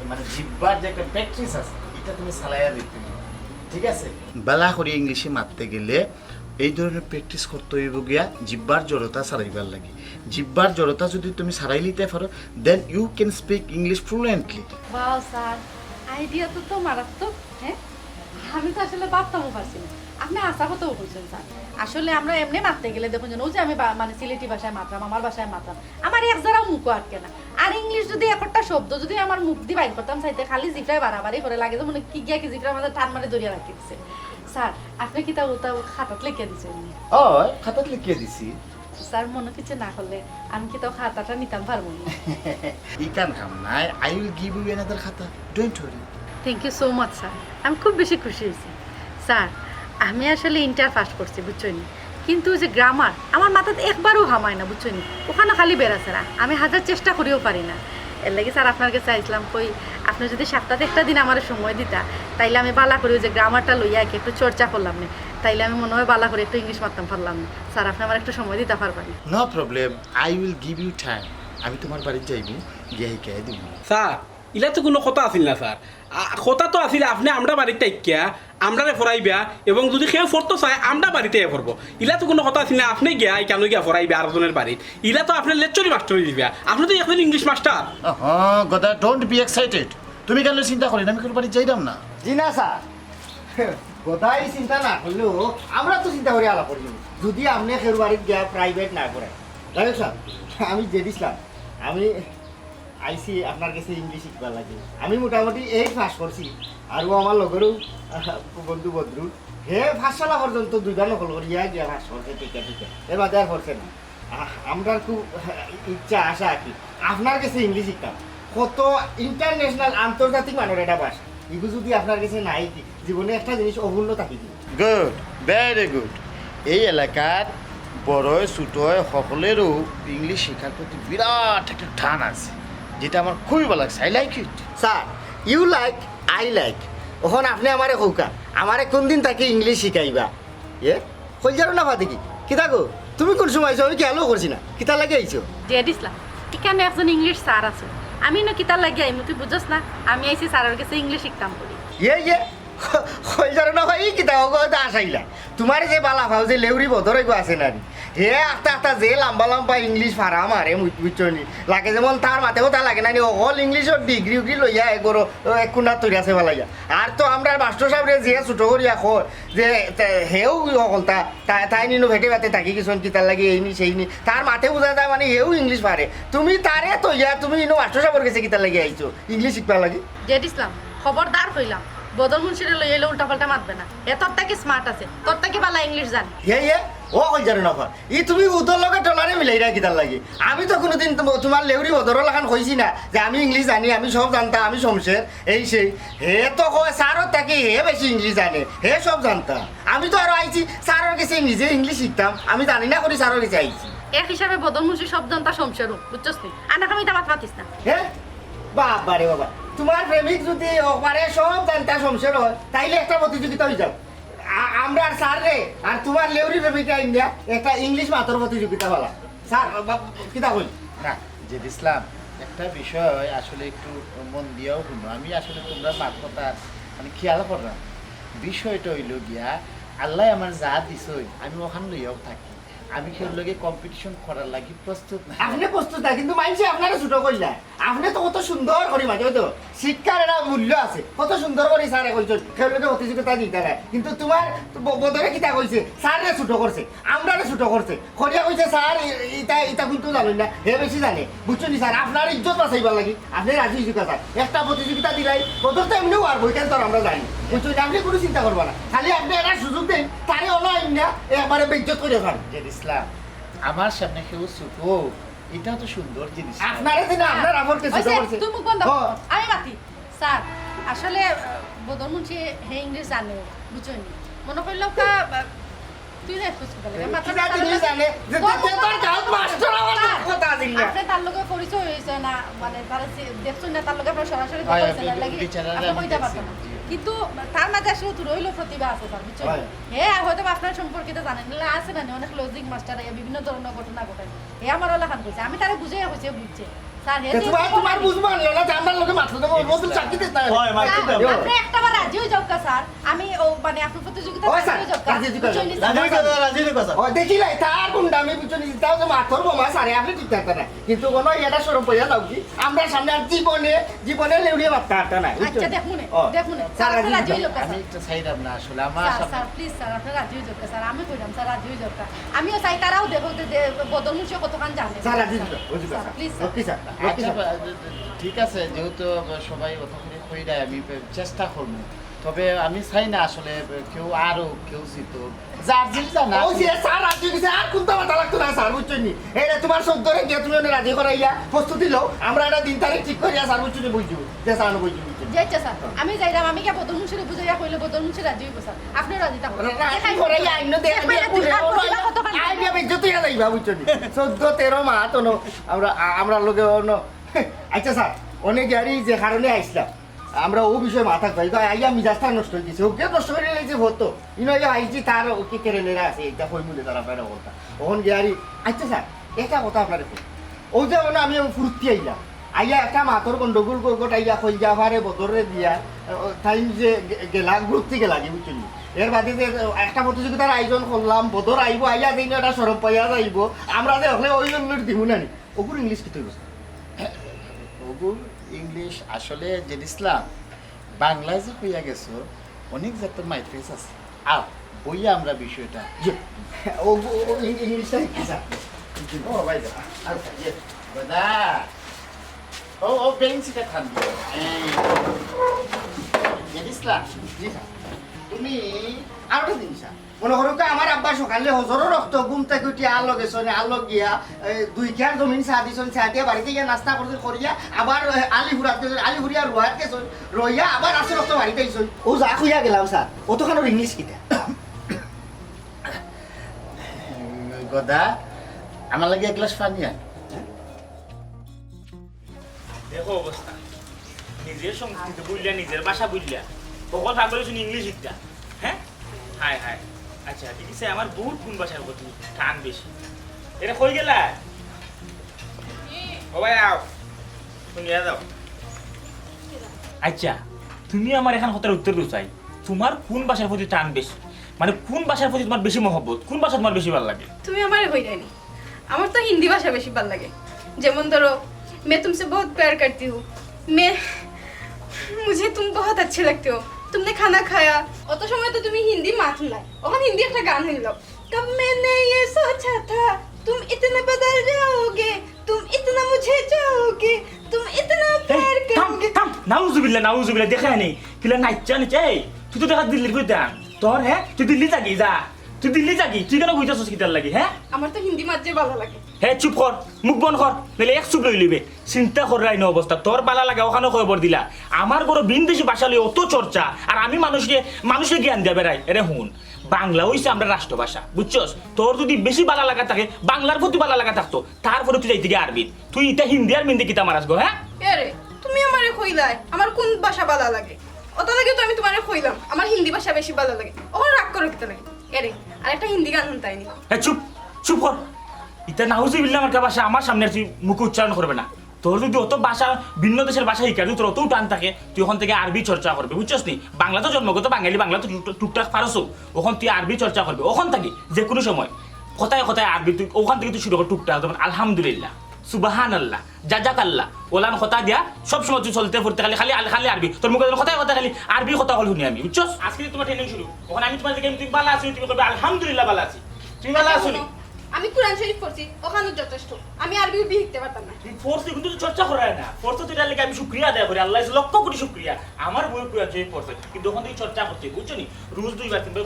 মানে জিহ্বার যে একটা প্র্যাকটিস আছে এটা তুমি চালাইয়া দেখতে ঠিক আছে বেলা করে ইংলিশে মারতে গেলে এই ধরনের প্র্যাকটিস করতে হইব গিয়া জিব্বার জড়তা ছাড়াইবার লাগে জিব্বার জড়তা যদি তুমি ছাড়াই নিতে পারো then you can speak English fluently wow sir idea তো মারাত্মক হ্যাঁ আমি তো আসলে ভাবতামও পারছি না আপনি আশা হতেও বলছেন স্যার আসলে আমরা এমনি মারতে গেলে দেখুন যেন ওই যে আমি মানে সিলেটি ভাষায় মাত্রাম আমার ভাষায় মাত্রাম আমার এক যারাও মুখও আটকে না আর ইংলিশ যদি একটা শব্দ যদি আমার মুখ দিয়ে বাইর করতাম চাইতে খালি জিফরায় বাড়াবাড়ি করে লাগে যে মনে কি গিয়া কি জিফরা আমাদের টান মারে দরিয়া রাখি দিচ্ছে স্যার আপনি কি তা খাতাত লিখে দিচ্ছেন ও খাতাত লিখিয়ে দিছি স্যার মনে কিছু না করলে আমি কি তাও খাতাটা নিতাম পারবো না ই কান কাম নাই I will give you another খাতা don't worry thank you so much sir আমি খুব বেশি খুশি হয়েছি স্যার আমি আসলে ইন্টার পাস করছি বুঝছেন কিন্তু যে গ্রামার আমার মাথাতে একবারও হামায় না বুঝছেন ওখানে খালি বেড়াছে না আমি হাজার চেষ্টা করেও পারি না এর লাগে স্যার আপনার কাছে চাইছিলাম কই আপনি যদি সপ্তাহে একটা দিন আমার সময় দিতা তাইলে আমি বালা করে যে গ্রামারটা লইয়া একটু চর্চা করলাম না তাইলে আমি মনে হয় বালা করে একটু ইংলিশ মারতাম পারলাম না স্যার আপনি আমার একটু সময় দিতে পারবেন no problem I will give you time আমি তোমার বাড়ি যাইব গিয়ে কে দিব স্যার ইলা তো কোনো কথা আছিল না স্যার কথা তো আছিল আপনি আমরা বাড়িতে আইকিয়া আমরারে ফরাইবা এবং যদি কেউ ফরতো চায় আমরা বাড়িতে ফরব ইলা তো কোনো কথা আছিল না আপনি গিয়া কেন গিয়া ফরাইবা আরেকজনের বাড়িত ইলা তো আপনি লেকচারি মাস্টার দিবা আপনি তো এখন ইংলিশ মাস্টার হ্যাঁ গদা ডোন্ট বি এক্সাইটেড তুমি কেন চিন্তা করেন আমি কেউ বাড়ি যাইতাম না জি না স্যার কোথায় চিন্তা না করলেও আমরা তো চিন্তা করে আলাপ করি যদি আপনি খের বাড়ির গিয়া প্রাইভেট না করে জানেন স্যার আমি যে দিছিলাম আমি আইসি আপনার কাছে ইংলিশ শিখবার লাগে আমি মোটামুটি এই পাস করছি আর আমার লগেরও বন্ধু বদ্রু হে পাঠশালা পর্যন্ত দুইবার নকল করিয়া গিয়া পাস করছে ঠিক আছে এর বাদে আর করছে না আমরা খুব ইচ্ছা আশা আর কি আপনার কাছে ইংলিশ শিখতাম কত ইন্টারন্যাশনাল আন্তর্জাতিক মানের এটা ভাষা এগুলো যদি আপনার কাছে নাই জীবনে একটা জিনিস অমূল্য থাকি গুড ভেরি গুড এই এলাকার বড়ই ছোটই সকলেরও ইংলিশ শেখার প্রতি বিরাট একটা টান আছে যেটা আমার খুবই ভালো লাগছে I like it sir you like I like ওখন আপনি আমারে কৌকা আমারে কোন দিন তাকে ইংলিশ শিখাইবা এ কই যারো না দেখি কিতা গো তুমি কোন সময় আইছো আমি কি আলো করছি না কিতা লাগে আইছো দিয়ে দিছিলাম এখানে একজন ইংলিশ স্যার আছে আমি না কিতার লাগিয়ে আইমু তুই বুঝছ না আমি আইসি স্যারের কাছে ইংলিশ শিখতাম করি ইয়ে কই যারো না ভাই কিতা ওগো আসাইলা তোমার যে বালা ভাও যে লেউরি বদরে গো আছে না হে আস্তা যে লম্বা লম্বা ইংলিশ ফারা মারে বুঝছনি লাগে যেমন তার মাথাও তা লাগে না অল ইংলিশর ডিগ্রি উগ্রি লইয়া এগোরো এক কুন্ডা তৈরি আছে বেলাইয়া আর তো আমরা মাস্টার সাহেবরে যে ছোট করিয়া কয় যে হেও অকলতা তাই নিনো ভেটে ভাতে থাকি কিছুন কিতার লাগে এই নি সেই নি তার মাথে বোঝা যায় মানে হেও ইংলিশ পারে তুমি তারে তৈয়া তুমি ইনো মাস্টার সাহেবের কাছে কিতার লাগে আইছো ইংলিশ শিখবার লাগে জেড ইসলাম খবরদার হইলাম বদল মুন্সিরে লই এলে উল্টা পাল্টা মারবে না এ তোর থেকে স্মার্ট আছে তোর থেকে ভালো ইংলিশ জানে হে ও কই যারে না ই তুমি উতর লগে টলারে মিলাই রাখি তার লাগে আমি তো কোনোদিন তোমার লেউরি বদর লাখান কইছি না যে আমি ইংলিশ জানি আমি সব জানতা আমি শমশের এই সেই হে তো কয় স্যারও তাকে হে বেশি ইংলিশ জানে হে সব জানতা আমি তো আরো আইছি স্যারের কাছে নিজে ইংলিশ শিখতাম আমি জানি না করি স্যারের কাছে আইছি এক হিসাবে বদল মুন্সি সব জানতা শমশেরও বুঝছস তুই আনাকে আমি দাবাত পাতিস না হ্যাঁ বাবা রে বাবা তোমার প্রেমিক যদি ওপারে সব জানতা শমশের হয় তাইলে একটা প্রতিযোগিতা হয়ে যাও আমরা আর স্যার রে আর তোমার লেউরি প্রেমিকা ইন্ডিয়া একটা ইংলিশ মাত্র প্রতিযোগিতা বলা স্যার কিতা কই না যে ইসলাম একটা বিষয় আসলে একটু মন দিয়েও শুনো আমি আসলে তোমরা মাত কথা মানে খেয়াল করলাম বিষয়টা হইল গিয়া আল্লাহ আমার যা দিছই আমি ওখান লইয়াও থাকি আমি খেল লগে কম্পিটিশন করার লাগি প্রস্তুত না আপনি প্রস্তুত না কিন্তু মানছি আপনারা ছোট কইলা আপনি তো কত সুন্দর করি মাঝে তো শিক্ষার একটা মূল্য আছে কত সুন্দর করে স্যার কইছো খেলকে প্রতিযোগিতা দিতে না কিন্তু তোমার বদরে কিতা কইছে স্যারে ছোট করছে আমরারে ছোট করছে করিয়া কইছে স্যার ইটা কিন্তু জানেন না হে বেশি জানে বুঝছো নি স্যার আপনার ইজ্জত বাঁচাইবার লাগি আপনি রাজি হইছে স্যার একটা প্রতিযোগিতা দিলাই বদর তো এমনিও আর বইকেন তো আমরা জানি বুঝছো আপনি কোনো চিন্তা করবা না খালি আপনি একটা সুযোগ দেন তারে অনলাইন না একবারে বেইজ্জত করে ফেলেন ইসলাম আমার সামনে কেউ ছোট এটাও তো সুন্দর জিনিস আপনারে দিন আপনার আমরকে ছোট করছে তুই মুখ বন্ধ আমি মাতি স্যার আসলে বদল মুন্সি হে ইংলিশ জানে বুঝছো নি মনে করলো কা তুই না খুশ করে লাগে মাথা জানে যে তোর গাঁত মাস্টার আমার কথা দিল না আপনি তার লগে পরিচয় হইছে না মানে তার দেখছো না তার লগে আপনার সরাসরি কথা হইছে না লাগি আপনি কইতে পারতেন না কিন্তু তার মাঝে আসলে তো রইলো প্রতিভা আছে তার বুঝছো হ্যাঁ হয়তো আপনার সম্পর্কে তো জানেন না আছে না অনেক লজিক মাস্টার বিভিন্ন ধরনের ঘটনা ঘটায় হে আমার লেখান কইছে আমি তারে বুঝাইয়া কইছে বুঝছে স্যার হে তোমার বুঝবা না জানার লোকে মাথা দেবো বলতে চাকরি দিতে না হয় মাইকে দাও আপনি একটাবার রাজি হয়ে যাও স্যার আমি ও মানে আপনার প্রতিযোগিতা ওই স্যার, রাজি হয়ে যাও রাজি হয়ে যাও। রাজি রে কথা ও দেখিলাই তার গুন্ডা আমি পিছনে দিতাও যে মাথর বোমা সারে আপনি ঠিক থাকতে না কিন্তু কোনো এটা সরম পয়সা দাও কি আমরা সামনে আর জীবনে লেউড়িয়ে মারতে পারতে না আচ্ছা দেখুন দেখুন স্যার, স্যার রাজি রাজি হয়ে যাও আমি স্যার একটু চাইলাম না আসলে আমার স্যার স্যার প্লিজ স্যার আপনি রাজি হয়ে যাও স্যার আমি কইলাম স্যার রাজি হয়ে যাও আমিও চাই তারাও দেখো যে বদলমুশে কতখান জানে স্যার রাজি দিল বুঝলো sir, please, sir. Okay sir okay আচ্ছা, স্যার ঠিক আছে যেহেতু সবাই কথা করে কইরাই আমি চেষ্টা করবো তবে আমি চাই না আসলে কেউ জিত যার জিতটা না ও যে স্যার রাজি গেছে আর কোনটা মাথা লাগতো না স্যার বুঝছনি এই তোমার সদ্দরে গিয়ে তুমি রাজি করাইয়া প্রস্তুতি লও আমরা এটা দিন তারিখ ঠিক করিয়া স্যার বুঝছনি বুঝছো যে স্যার বুঝছো যাইছে স্যার আমি যাইলাম আমি কে বদলমুশে বুঝাইয়া কইলে বদলমুশে রাজি হইব স্যার আপনি রাজি থাকুন রাজি করাইয়া আইনো দে আইডিয়া বেজ্জত হইয়া যাইবা বুঝছনি 14-13 মাস তো আমরা লোকে আচ্ছা স্যার অনেক গাড়ি যে কারণে আইসলাম আমরা ও বিষয়ে মাথা খাই তো আইয়া মিজাজটা নষ্ট হয়ে গেছে ওকে নষ্ট করে নিয়েছে ভরতো ইনো আইছি তার ওকে কেড়ে নেরা আছে এটা কই মুলে তারা বাইরে বলতা ওখান গাড়ি আচ্ছা স্যার একটা কথা আপনার ও যে আমি ফুরতি আইলাম আইয়া একটা মাথর গন্ডগোল গোট আইয়া কই যাবারে বদরে দিয়া টাইম যে গেলা ঘুরতে গেলা কি বুঝছেন এর বাদে যে একটা প্রতিযোগিতার আয়োজন করলাম বদর আইব আইয়া দিন একটা সরব পাইয়া যাইব আমরা যে হলে ওই জন্য দিব না ওগুলো ইংলিশ কি তৈরি ওগুর ইংলিশ আসলে জেনিসলাম বাংলায় যে কইয়া গেছো অনেক জাতের মাইফ্রেস আছে আর বইয়া আমরা বিষয়টা ও ইংলিশটা কি স্যার ও ভাই দাদা ও বেঞ্চিটা খান জেনিসলাম জি স্যার তুমি আরো দিন স্যার মনে করো তো আমার আব্বা সকালে হজরও রক্ত ঘুম থেকে উঠে আলো গেছন আলো গিয়া 2 খেয়ার জমিন চা দিছন চা দিয়ে বাড়িতে গিয়া নাস্তা করতে করিয়া আবার আলিহুরিয়া রোয়ার গেছন রইয়া আবার আসে রক্ত বাড়িতে আইছন ও যা খুইয়া গেলাম স্যার অতখানোর ইংলিশ কিটা গদা আমার লাগে এক গ্লাস পানি আন দেখো অবস্থা নিজের সংস্কৃতি বুঝলা নিজের ভাষা বুঝলা সকল ভাগ বলেছেন ইংলিশ শিখতা হ্যাঁ হায় হায় আচ্ছা ঠিক আছে আমার বহুত কোন ভাষার প্রতি টান বেশি এটা কই গেলা ও ভাই আও শুনিয়া যাও আচ্ছা তুমি আমার এখন কথার উত্তর দিও চাই তোমার কোন ভাষার প্রতি টান বেশি মানে কোন ভাষার প্রতি তোমার বেশি মহব্বত কোন ভাষা তোমার বেশি ভালো লাগে তুমি আমারে হই যায়নি আমার তো হিন্দি ভাষা বেশি ভালো লাগে যেমন ধরো मैं तुमसे बहुत प्यार करती हूँ मुझे तुम बहुत अच्छे लगते हो तुमने खाना खाया অত সময় তো তুমি হিন্দি মাত নাই ওখানে হিন্দি একটা গান হইল कब मैंने ये सोचा था तुम इतना बदल जाओगे तुम इतना मुझे चाहोगे तुम इतना प्यार करोगे থাম নাউজুবিল্লাহ দেখা নেই কিলা নাইচা নিচে এই তুই তো দেখা দিল্লির কইতাম তোর হ্যাঁ তুই দিল্লি যাগি যা তুই দিল্লি যাগি তুই কেন কইতাছস কিতার লাগি হ্যাঁ আমার তো হিন্দি মাত যে ভালো লাগে হ্যাঁ চুপ কর মুখ বন্ধ কর নাহলে এক চুপ লই লিবে চিন্তা কর রাইন অবস্থা তোর বালা লাগা ওখানে খবর দিলা আমার বড় বিনদেশি ভাষা লই অত চর্চা আর আমি মানুষকে জ্ঞান দেবে বেড়াই এরে হুন বাংলা হইছে আমরা রাষ্ট্রভাষা বুঝছস তোর যদি বেশি বালা লাগা থাকে বাংলার প্রতি বালা লাগা থাকতো তারপরে তুই যাইতে গিয়ে আরবি তুই ইটা হিন্দি আর মিন্দি কিতা মারাস গো হ্যাঁ আরে তুমি আমারে কইলাই আমার কোন ভাষা ভালো লাগে অত লাগে তো আমি তোমারে কইলাম আমার হিন্দি ভাষা বেশি ভালো লাগে ওখানে রাগ করো কিতা লাগে আরে আরেকটা হিন্দি গান শুনতাইনি হ্যাঁ চুপ কর এটা নাউজুবিল্লাহ আমার ভাষা আমার সামনে তুই মুখে উচ্চারণ করবে না তোর যদি অত ভাষা ভিন্ন দেশের ভাষা শিখা তোর অতও টান থাকে তুই ওখান থেকে আরবি চর্চা করবে বুঝছস নি বাংলা তো জন্মগত বাঙালি বাংলা তো টুকটাক পারছো ওখান তুই আরবি চর্চা করবে ওখান থেকে যে কোনো সময় কথায় আরবি তুই ওখান থেকে তুই শুরু কর টুকটাক যেমন আলহামদুলিল্লাহ সুবাহান আল্লাহ জাজাক আল্লাহ ওলান কথা দিয়া সব সময় তুই চলতে ফুরতে খালি আরবি তোর মুখে কথায় খালি আরবি কথা হল শুনি আমি বুঝছস আজকে তোমার ট্রেনিং শুরু ওখানে আমি তোমার দিকে তুমি ভালো আছি তুমি বলবে আলহামদুলিল্লাহ ভালো আছি তুমি ভালো আছো আমি কুরআন শরীফ পড়ছি ওখানে যথেষ্ট আমি আরবি শিখতে পারতাম না ফোর্স কিন্তু চর্চা করায় না ফোর্স তো এটার লাগে আমি শুকরিয়া আদায় করি আল্লাহ লক্ষ কোটি শুকরিয়া আমার বই কুরআন শরীফ পড়ছে কিন্তু ওখান থেকে চর্চা করতে বুঝছো নি রোজ 2 বার 3 বার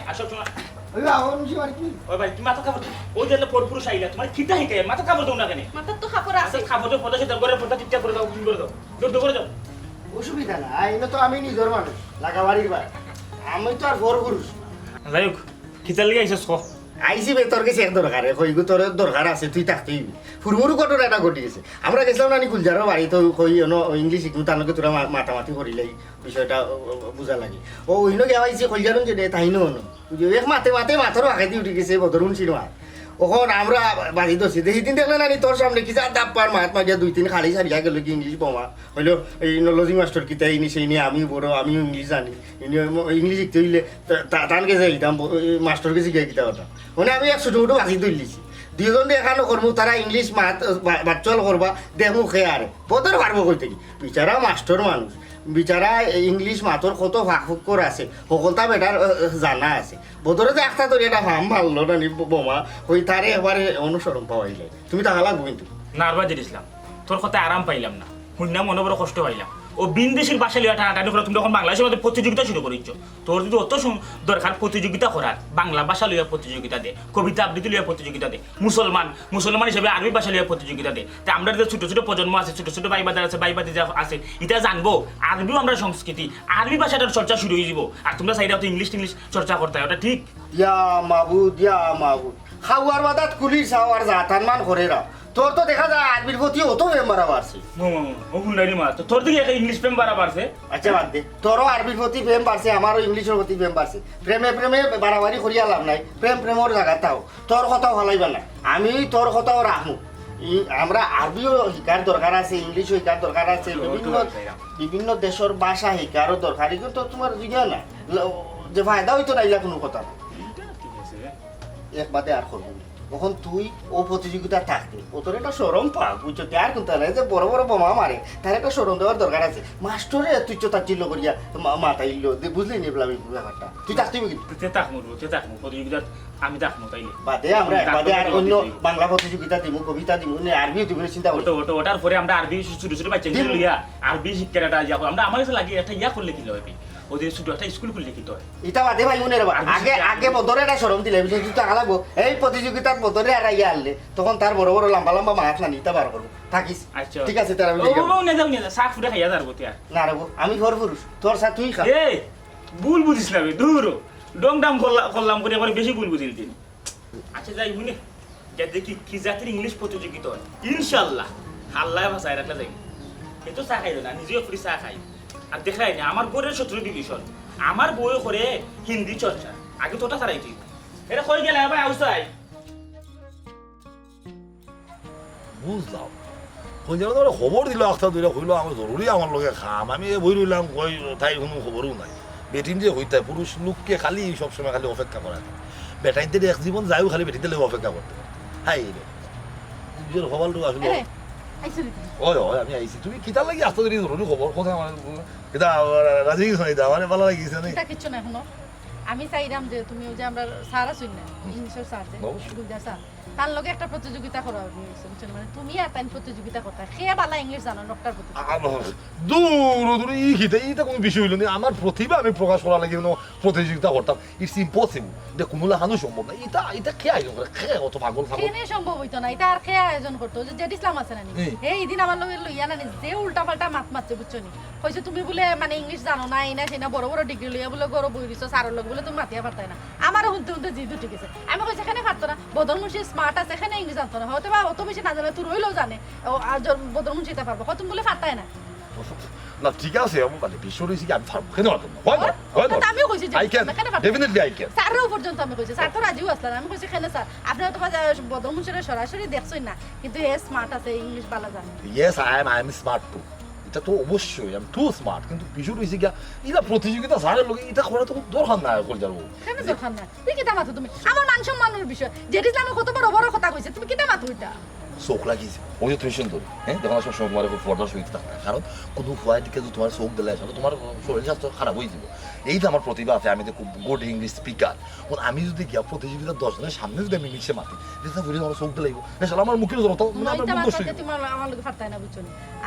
আর সব সময় ওই ভাই তুমি মাথা খাবো ওই যে পরপুরুষ আইলা তোমার খিতা হিকায় মাথা খাবো দাও না কেন মাথা তো খাপড় আছে খাবো তো পদে সেটা করে পড়তা ঠিকঠাক করে দাও তুমি করে দাও দৌড় করে দাও অসুবিধা না আইনো তো আমি নিজের মানুষ লাগাবাড়ির ভাই আমি তো আর বড় পুরুষ যাই হোক খিতা লেগে আইসস ক আইসি বে তোর কাছে এক দরকার কইগু তোর দরকার আছে তুই থাকতেই ফুরমুরু ঘটনা এটা ঘটি গেছে আমরা গেছিলাম না গুলজারও বাড়ি তো কই ইংলিশ শিখু তার লগে তোরা মাতামাতি করিলাই বিষয়টা বুঝা লাগে ও ওইনো গেওয়াইছে কইজারুন যে তাইনো এক মাতে মাথর আগে দিয়ে উঠে গেছে বদরুন ছিল ওখন আমরা বাজি ধরছি সেদিন দেখলে না তোর সামনে কি যা দাপ পার মাত মাঝে 2-3 খালি সারিয়া গেল কি ইংলিশ বোমা হইলো এই লজিং মাস্টার কিতা ইনি সেই নিয়ে আমি বড় আমি ইংলিশ জানি ইংলিশ শিখতে হইলে তানকে যাই দিতাম মাস্টারকে শিখে কিতা কথা মানে আমি 100 ছোটো বাজি ধরলিছি দুজন দেখানো করবো তারা ইংলিশ বাচ্চল করবা দেখো খেয়ে আরে বদর পারবো কই থেকে বিচারা মাস্টার মানুষ বিচারা ইংলিশ মাতর কত ফাঁক আছে সকলটা বেটার জানা আছে বদরে যে একটা তোর এটা ফার্ম ভালো না বোমা ওই তারে এবারে অনুসরণ পাওয়াইলে তুমি টাকা লাগবো কিন্তু নারবাজির ইসলাম তোর কথা আরাম পাইলাম না শুনলাম মনে বড় কষ্ট পাইলাম ও বিনদেশির বাসা লিয়া টানাটানি করে তুমি যখন বাংলাদেশের মধ্যে প্রতিযোগিতা শুরু করেছ তোর যদি অত দরকার প্রতিযোগিতা করার বাংলা ভাষা লইয়া প্রতিযোগিতা দে কবিতা আবৃত্তি লইয়া প্রতিযোগিতা দে মুসলমান হিসেবে আরবি ভাষা লইয়া প্রতিযোগিতা দে তা আমরা যে ছোট ছোট প্রজন্ম আছে ছোট ছোট ভাইবাদার আছে ভাইবাদি যা আছে এটা জানবো আরবিও আমরা সংস্কৃতি আরবি ভাষাটার চর্চা শুরু হয়ে যাব আর তোমরা চাইলে তো ইংলিশ চর্চা করতে হয় ওটা ঠিক ইয়া মাবুদ খাওয়ার বাদাত কুলি চাওয়ার জাতান মান করে রা তোর তো দেখা যায় আরবির প্রতি অত প্রেম বাড়া বাড়ছে তোর দিকে একটা ইংলিশ প্রেম বাড়া বাড়ছে আচ্ছা বাদ দে তোরও আরবির প্রতি প্রেম বাড়ছে আমারও ইংলিশের প্রতি প্রেম বাড়ছে প্রেমে বাড়াবাড়ি করিয়া লাভ নাই প্রেমর জায়গাটাও তোর কথাও ভালাইবা না আমি তোর কথাও রাখবো আমরা আরবিও শিকার দরকার আছে ইংলিশও শিকার দরকার আছে বিভিন্ন দেশের ভাষা শিকারও দরকার কিন্তু তোমার জিজ্ঞা না যে ফায়দা হইতো না এগুলা কোনো কথা না এক বাদে আর করবো তখন তুই ও প্রতিযোগিতা থাকতে ও তোর একটা সরম পা বুঝছো আর কিন্তু যে বড় বড় বোমা মারে তার একটা সরম দেওয়ার দরকার আছে মাস্টরে তুই তাচ্ছিল্য করিয়া মাথা ইল্ল বুঝলি নি ব্যাপারটা তুই থাকতে কিন্তু প্রতিযোগিতা আমি থাকবো তাইলে বাদে আমরা বাদে আর অন্য বাংলা প্রতিযোগিতা দিব কবিতা দিব আরবিও দিব চিন্তা করতে ওটার পরে আমরা আরবি ছোট ছোট বাচ্চা লইয়া আরবি শিক্ষাটা আমরা আমার কাছে লাগে একটা ইয়া করলে কি হবে ওদের ছোট একটা স্কুল খুললে কি হয় এটা বাদে ভাই মনে রাখবা আগে বদরে একটা সরম দিলে তুই টাকা লাগবো এই প্রতিযোগিতার বদরে আর ইয়া আনলে তখন তার বড় বড় লম্বা মাছ না নিতে পারবো থাকিস ঠিক আছে তার আমি শাক ফুটে খাইয়া যাবো না রাখবো আমি ঘর পুরুষ তোর সাথে তুই খা ভুল বুঝিস না দূর ডং ডাম করলাম করে এবার বেশি ভুল বুঝিল দিন আচ্ছা যাই বুঝলে দেখি কি জাতির ইংলিশ প্রতিযোগিতা হয় ইনশাল্লাহ আল্লাহ ভাষায় রাখলে যাই এ তো চা খাই না নিজেও ফ্রি চা খাই আর দেখাই না আমার বোনের 17 ডিভিশন আমার বই করে হিন্দি চর্চা আগে তো ওটা ছাড়াই তুই এটা কই গেলে ভাই আউসাই বুঝলাম ওই যেন তোরা খবর দিল একটা দুইটা হইলো আমার জরুরি আমার লগে খাম আমি বই রইলাম কই তাই কোনো খবরও নাই বেটিন যে হইতে পুরুষ লোককে খালি সবসময় খালি অপেক্ষা করা থাকে বেটাইতে এক জীবন যাইও খালি বেটিতে লেগে অপেক্ষা করতে হাই রে নিজের খবরটুকু আসলে ওই আমি আইছি তুমি কিতা লাগি আসতে দেরি জরুরি খবর কথা আমার কিতা রাজি গেছ না আমার ভালো লাগিছে না এটা কিছু না এখনো আমি চাইলাম যে তুমি ওই যে আমরা স্যার আছো না ইংলিশের স্যার যে গুলজার স্যার তার লগে একটা প্রতিযোগিতা করা হইছে মানে তুমি আর তাই প্রতিযোগিতা করতে খেয়ে বালা ইংলিশ জানো ডক্টর দূর ই খিতে কোনো বিষয় হইল না আমার প্রতিভা আমি প্রকাশ করা লাগে কোনো প্রতিযোগিতা করতাম ইটস ইম্পসিবল এটা কোনো লাগানো সম্ভব না এটা খেয়ে আয়োজন করে খেয়ে অত পাগল থাকো খেয়ে সম্ভব হইতো না এটা আর খেয়ে আয়োজন করতো যে জেড ইসলাম আছে না এই দিন আমার লগে লইয়া না যে উল্টা পাল্টা মাত মারছে বুঝছো নি কইছো তুমি বলে মানে ইংলিশ জানো না এই না সেনা বড় বড় ডিগ্রি লইয়া বলে গরো বই দিছো স্যারের লগে বলে তুমি মাতিয়া পারতাই না আমারও হুনতে জি দুটি গেছে আমি কইছি এখানে পারতো না বদরমুশি স্মার্ট আছে এখানে ইংলিশ জানতো না হয়তো বা অত বেশি না জানে তুই রইলেও জানে আর বদরমুশি তা পারবো তুমি বলে পারতাই না না ঠিক আছে আমি মানে বিষয় রয়েছে কি আমি পারবো কেন পারবো না হয় না আমিও কইছি I can definitely I can স্যারও পর্যন্ত আমি কইছি স্যার তো রাজিও আসলেন আমি কইছি কেন স্যার আপনারা তো বদরমুশির সরাসরি দেখছই না কিন্তু এ স্মার্ট আছে ইংলিশ ভালো জানে yes I am smart too এটা তো অবশ্যই আমি টু স্মার্ট কিন্তু বিষয় রয়েছে কি এটা প্রতিযোগিতা স্যারের লোক এটা করা তো দরকার না করে যাবো কেন দরকার না তুই কিতা মাথা তুমি আমার মান সম্মানের বিষয় জেড ইসলামের কত বড় বড় কথা কইছে তুমি কিতা মাথা ওইটা চোখ লাগিয়েছে ওই যে তুমি সুন্দর হ্যাঁ দেখো সব সময় তোমার ফটোর সহিত থাকে না কারণ কোনো ফুয়ার দিকে যদি তোমার চোখ দিলে আসলে তোমার শরীর স্বাস্থ্য খারাপ হয়ে যাবে এই তো আমার প্রতিভা আছে আমি তো খুব গুড ইংলিশ স্পিকার আমি যদি গিয়া প্রতিযোগিতা 10 জনের সামনে যদি আমি ইংলিশে মাতি এটা ঘুরে আমার চোখ দিলে আসলে আমার মুখের জন্য আমার লোকে ফারতাই না বুঝছো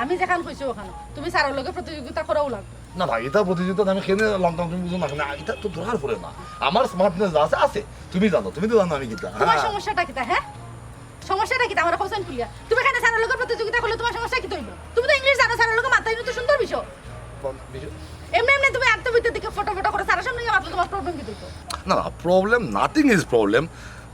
আমি যেখান কইছি ওখানে তুমি স্যারের লগে প্রতিযোগিতা করাও লাগবে না ভাই এটা প্রতিযোগিতা আমি খেলে লঙ্কা তুমি বুঝো না এটা তো দরকার পড়ে না আমার স্মার্টনেস আছে তুমি জানো তুমি তো জানো আমি কিতা তোমার সমস্যাটা কিতা হ্যাঁ সমস্যাটা কি আমার হোসেন ফুলিয়া তুমি এখানে স্যারের লোকের প্রতিযোগিতা করলে তোমার সমস্যা কি হইব তুমি তো ইংলিশ জানো স্যারের লোকের মাথায় তো সুন্দর বিষয় এমনি তুমি আত্মবিদ্যার দিকে ফটো করে স্যারের সামনে গিয়ে মাত্র তোমার প্রবলেম কি হইতো না প্রবলেম নাথিং ইজ প্রবলেম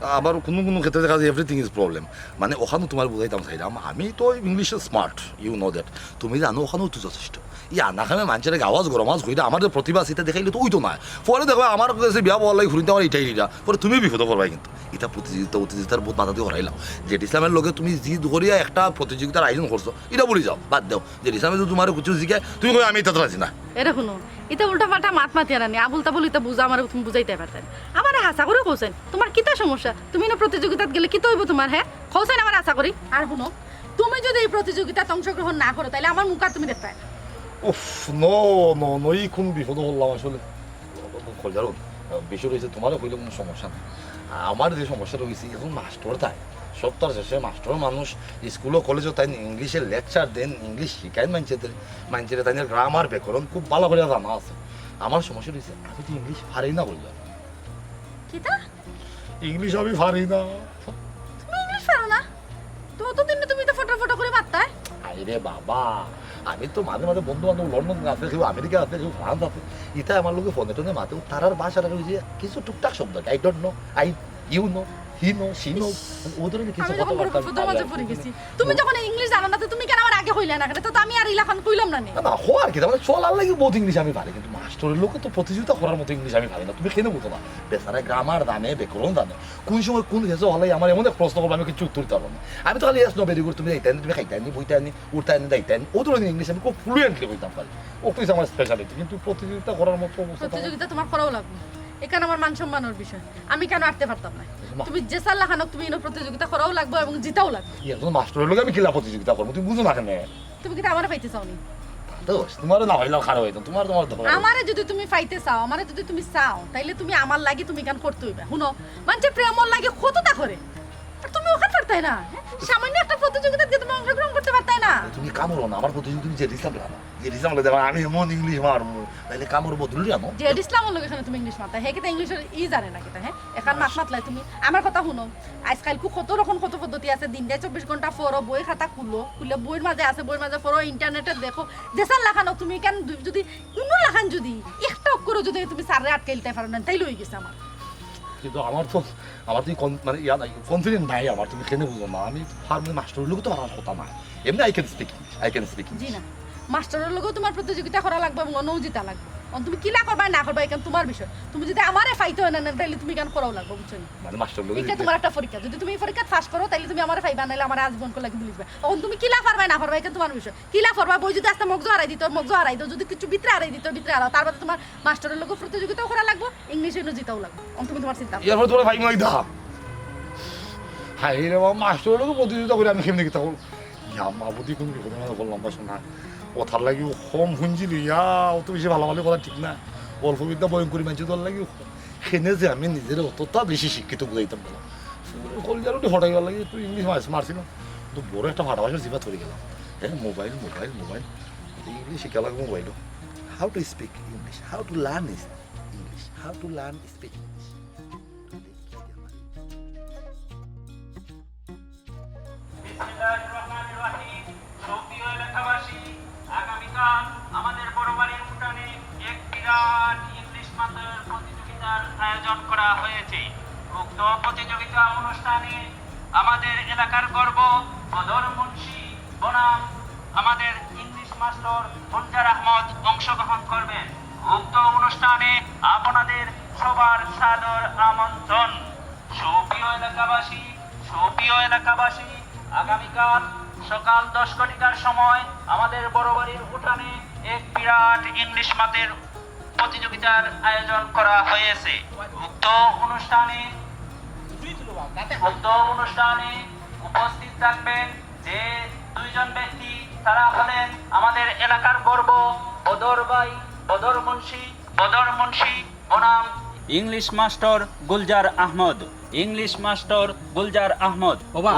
আবার কোনো কোনো ক্ষেত্রে দেখা যায় এভরিথিং ইজ প্রবলেম। মানে ওখানেও তোমার বুঝাইতাম চাইলাম আমি তো ইংলিশে স্মার্ট, ইউ নো দ্যাট, তুমি জানো ওখানেও তো যথেষ্ট। ই আনাখামে মানুষের আওয়াজ গরমাজ হইলে আমার যে প্রতিভা সেটা দেখাইলে তো ওই তো নয়। পরে দেখো আমার কাছে বিয়া বলার লাগে ঘুরিতে আমার এটাই এটা, পরে তুমি বিপদ করবাই। কিন্তু এটা প্রতিযোগিতার বহুত মাথা দিয়ে হরাইলাম। জেড ইসলামের লগে তুমি জি ধরিয়া একটা প্রতিযোগিতার আয়োজন করছো, এটা বলি যাও বাদ দাও। জেড ইসলামে যদি তোমার কিছু জিজ্ঞাসা তুমি কই আমি এটা তো রাজি না। এটা শুনো, এটা উল্টা পাল্টা মাত মাতিয়া রানি আবুল তাবুল এটা বুঝা আমার তুমি বুঝাইতে পারতেন। আমার হাসা করে কৌছেন তোমার কিতা সমস্যা, তুমি না প্রতিযোগিতাত গেলে কি হইব তোমার? হ্যাঁ কৌছেন আমার আশা করি। আর শুনো, তুমি যদি এই প্রতিযোগিতায় অংশগ্রহণ না করো তাহলে আমার মুখ আর তুমি দেখতে পাই। উফ নো নো নো, এই কোন বিপদ বললাম আসলে। জানো বিষয় রয়েছে, তোমারও কইলে কোনো সমস্যা নেই। আমার যে সমস্যাটা হয়েছে এখন মাস্টার তাই সপ্তাহ শেষে মাস্টার মানুষ স্কুলও কলেজও তাই ইংলিশের লেকচার দেন, ইংলিশ শিখায় মানুষের তাই গ্রামার ব্যাকরণ খুব ভালো করে জানা আছে। আমার সমস্যা রয়েছে আমি তো ইংলিশ পারি না বললাম। কিতা ইংলিশ আমি পারি না। তুমি ইংলিশ পারো না? ততদিন তুমি তো ফটো ফটো করে বার্তায়। আরে বাবা, আমি তো মাঝে মাঝে বন্ধু বান্ধব লন্ডন আছে, কেউ আমেরিকা আছে, কেউ ফ্রান্স আছে, এটা আমার লোকে ফোনে টোনে মাতে তারার ভাষাটা হয়েছে কিছু টুকটাক শব্দ, I don't know, I you know, he know, she know, ওদের কিছু কথাবার্তা পড়ে গেছি। তুমি যখন ইংলিশ জানো না তো তুমি কেন আমার আগে কইলা না? তো আমি আর ইলাখান কইলাম না। না হওয়ার কি মানে চলার লাগে বহুত ইংলিশ আমি পারি, কিন্তু মাস্টারের লোকে তো প্রতিযোগিতা করার মতো ইংলিশ আমি পারি না। তুমি কেন বুঝো না? বেচারা গ্রামার জানে, ব্যাকরণ জানে, কোন সময় কোন হেসে হলে আমার এমন এক প্রশ্ন করবো আমি কিছু উত্তর দিতে পারবো না। আমি তো খালি এস নো ভেরি গুড, তুমি এইটা তুমি খাইতে আনি, বইটা আনি, উঠতে আনি, দাইতে আনি, ও ধরনের ইংলিশ আমি খুব ফ্লুয়েন্টলি বলতাম পারি। ওটাই আমার স্পেশালিটি। কিন্তু প্রতিযোগিতা করার মতো প্রতিযোগিতা তোমার করাও লাগবে, এখানে আমার মান সম্মানের বিষয়। আমি কেন আটতে পারতাম না? তুমি যে সাল লাখানক তুমি এনে প্রতিযোগিতা করাও লাগবে এবং জিতাও লাগবে। একজন মাস্টারের লোক আমি কিলা প্রতিযোগিতা করবো, তুমি বুঝো না কেন? তুমি কি আমারে পাইতে চাও নি? তোমার না হইলেও খারাপ হইতো, তোমার আমারে যদি তুমি পাইতে চাও, আমারে যদি তুমি চাও, তাইলে তুমি আমার লাগি তুমি কেন করতে হইবে। শুনো, মানুষের প্রেমর লাগে কতটা করে, আর তুমি ওখানে পারতাই না? সামান্য একটা প্রতিযোগিতা দিয়ে তুমি অংশগ্রহণ করতে পারতাই না? তুমি কামড়ো না, আমার প্রতিযোগিতা তুমি যে ইসলাম না, যে ইসলাম দেবা আমি এমন ইংলিশ মারমু, তাইলে কামড় বদলি আনো। যে ইসলামের লোক এখানে তুমি ইংলিশ মারতা, হে কিতা ইংলিশের জানে না কিতা? হ্যাঁ এখন মাত মাতলাই তুমি। আমার কথা শুনো, আজকাল কত রকম কত পদ্ধতি আছে। দিন দেয় 24 ঘন্টা পড়ো, বই খাতা খুলো, বইয়ের মাঝে আছে, বইয়ের মাঝে পড়ো, ইন্টারনেটে দেখো। দেশার লাখানো তুমি কেন যদি কোনো লাখান যদি একটা অক্ষরও যদি তুমি সারে আটকে দিতে পারো না, তাই লই গেছে আমার। কিন্তু আমার তো মানে ইয়া নাই, কনফিডেন্ট নাই আমার। তুমি কেন বুঝো না? আমি ফার্মের মাস্টারের লোক তো আমার কথা না, এমনি আই ক্যান স্পিক। জি না, মাস্টারের লোকও তোমার প্রতিযোগিতা করা লাগবে এবং অন্যও জিতা লাগবে। তুমি কিলা করবা না করবা এখন তোমার বিষয়। তুমি যদি আমারে ফাইতে হয় না তাইলে তুমি কেন করাও লাগবে, বুঝছো? মানে মাস্টার লোক এটা তোমার একটা পরীক্ষা। যদি তুমি এই পরীক্ষা পাস করো তাইলে তুমি আমারে ফাইবা, নাইলে আমার আজীবন করে লাগি বুঝবে। তখন তুমি কিলা পারবা না পারবা এখন তোমার বিষয়। কিলা পারবা, বই যদি আস্তে মগজ হারাই দিত মগজ হারাই দাও, যদি কিছু ভিতরে হারাই দিত ভিতরে হারাও, তারপরে তোমার মাস্টারের লোক প্রতিযোগিতাও করা লাগবে, ইংলিশে জিতাও লাগবে। তুমি তোমার চিন্তা এরপর তোমার ভাই মাই দা হাই রে বাবা, মাস্টারের লোক প্রতিযোগিতা করে আমি কেমনি কিতা করব? ইয়া মাবুদি কোন কি কথা বললাম বা শোনা কথার লাগি হোম শুনছিলি, ইয়া অত বেশি ভালো ভালো কথা ঠিক না। অল্প বিদ্যা বয়ন করি মানছি তোর লাগি সেনে যে আমি নিজের অতটা বেশি শিক্ষিত বুঝাইতাম বলো। কলজারুটি হঠাই গেল লাগে তুই ইংলিশ মারছিলাম, তো বড় একটা ভাড়াবাসার জিবা ধরে গেলাম। হ্যাঁ মোবাইল মোবাইল মোবাইল ইংলিশ শিখা লাগবে মোবাইলও। How to speak English, how to learn English, how to learn speak English. আগামীকাল আমাদের বড়বাড়ির উঠানে এক বিরাট ইংলিশ মাতার প্রতিযোগিতার আয়োজন করা হয়েছে। উক্ত প্রতিযোগিতা অনুষ্ঠানে আমাদের এলাকার গর্ব বদর মুন্সি বনাম আমাদের ইংলিশ মাস্টার মঞ্জার আহমদ অংশগ্রহণ করবেন। উক্ত অনুষ্ঠানে আপনাদের সবার সাদর আমন্ত্রণ। সুপ্রিয় এলাকাবাসী, আগামীকাল সকাল 10 ঘটিকার সময় আমাদের বড়বাড়ির উঠানে এক বিরাট ইংলিশ মাতের প্রতিযোগিতার আয়োজন করা হয়েছে। উক্ত অনুষ্ঠানে উপস্থিত থাকবেন যে দুইজন ব্যক্তি, তারা হলেন আমাদের এলাকার গর্ব বদর মুন্সি বনাম ইংলিশ মাস্টার গুলজার আহমদ। বাবা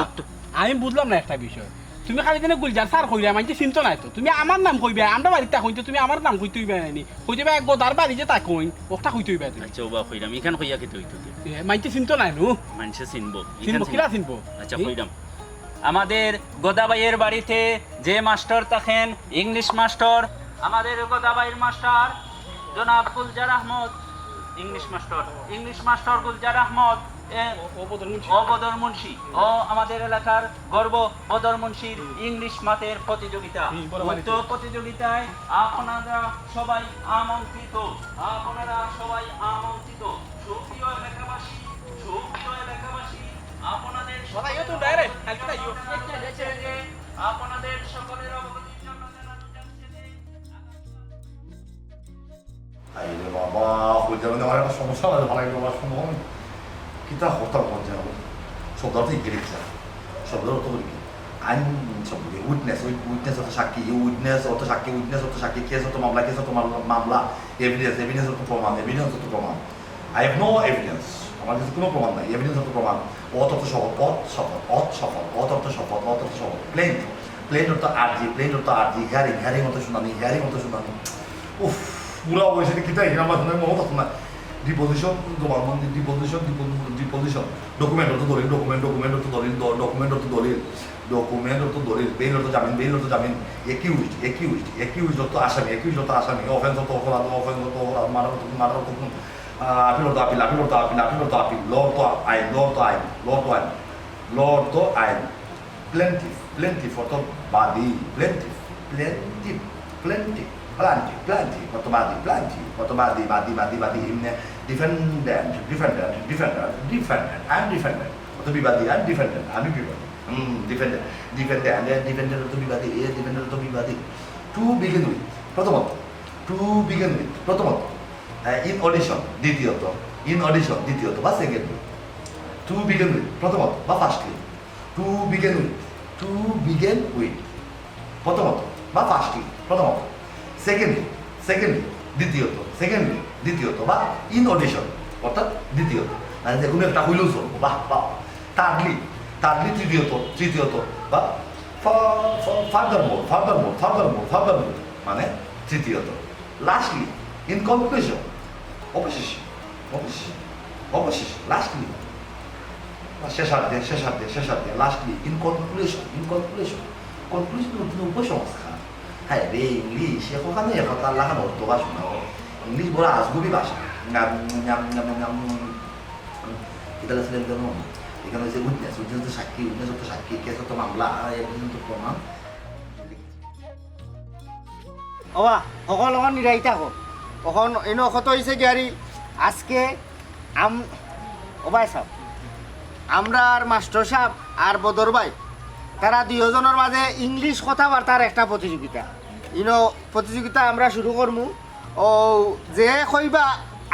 আমি বুঝলাম না একটা বিষয়, তুমি খালি দিনে গুলজার স্যার কইরা মানছি চিন্তা নাই তো, তুমি আমার নাম কইবে, আমরা বাড়িতে কইতে তুমি আমার নাম কইতে হইবে নাইনি, কইতে বা গোদার বাড়ি যে তাই কইন ওটা কইতে হইবে তুমি। আচ্ছা ওবা কইরাম ইখান কইয়া কি হইতো মানছি চিন্তা নাই নু, মানুষে চিনবো কিরা চিনবো। আচ্ছা কইরাম আমাদের গোদাবাইয়ের বাড়িতে যে মাস্টার থাকেন ইংলিশ মাস্টার, আমাদের গোদাবাইয়ের মাস্টার জনাব গুলজার আহমদ, ইংলিশ মাস্টার গুলজার আহমদ ও বদর মুন্সি ও আমাদের এলাকার গর্ব বদর মুন্সির ইংলিশ মাতের প্রতিযোগিতা। উক্ত প্রতিযোগিতায় আপনারা সবাই আমন্ত্রিত। সুপ্রিয় এলাকাবাসী আপনাদের আপনাদের সকলের অবগতির জন্য জানানো যাচ্ছে যে আইরে বাবা হইতে আমার একটা সমস্যা আছে ভালো বাবা শুনুন কিতা হতা বলছে শব্দ অর্থ ইংরেজি শব্দ অর্থ বলি আইন শব্দ উইটনেস অর্থ সাক্ষী উইটনেস অর্থ সাক্ষী কেস অর্থ মামলা এভিডেন্স অর্থ প্রমাণ আই হ্যাভ নো এভিডেন্স আমার কাছে কোনো প্রমাণ নাই এভিডেন্স অর্থ প্রমাণ অত শপথ প্লেন অর্থ আরজি হিয়ারিং অর্থ শুনানি উফ পুরা বয়সে কিতা আমার মনে হতো না ডিপোজিশন ডকুমেন্ট অর্থ দলিল বেইল অর্থ জামিন একিউজড অর্থ আসামি অফেন্স অর্থ অপরাধ মার্ডার অর্থ আপিল অর্থ আপিল ল অর্থ আইন প্লেন্টিফ অর্থ বাদী বাদী ডিফেন্ডেন্ট and defendant অর্থ বিবাদী and defendant আমি বিবাদী ডিফেন্ডেন্ট অর্থ বিবাদী টু বিগিন উইথ প্রথমত ইন অডিশন দ্বিতীয়ত বা সেকেন্ড টু বিগিন উইথ প্রথমত বা ফার্স্টলি টু বিগিন উইথ প্রথমত বা ফার্স্টলি প্রথমত সেকেন্ডলি দ্বিতীয়ত বা ইন অডিশন অর্থাৎ দ্বিতীয়ত মানে যে কোনো একটা হইলেও চলবো বাহ থার্ডলি তৃতীয়ত বা ফার্দার মানে তৃতীয়ত লাস্টলি ইন কনক্লুশন অবশেষে লাস্টলি শেষার্ধে লাস্টলি ইন কনক্লুশন উপসংস্কার হ্যাঁ রে ইংলিশ এখানে কথা লাগানো অর্থ বা শোনাও ইংলিশ বড় আজগুবি ভাষা এটা ছিলেন কেন এখানে হচ্ছে উইটনেস তো সাক্ষী কেস তো মামলা এভিডেন্স তো প্রমাণ অবা সকল অকণ নিরাই থাকো অকণ এনে অকত হয়েছে গিয়ারি আজকে অবাই সাহেব আমরা আর মাস্টার সাহেব আর বদর ভাই তারা দুজনের মাঝে ইংলিশ কথাবার্তার একটা প্রতিযোগিতা প্রতিযোগিতা আমরা শুরু করবো ও যে কইবা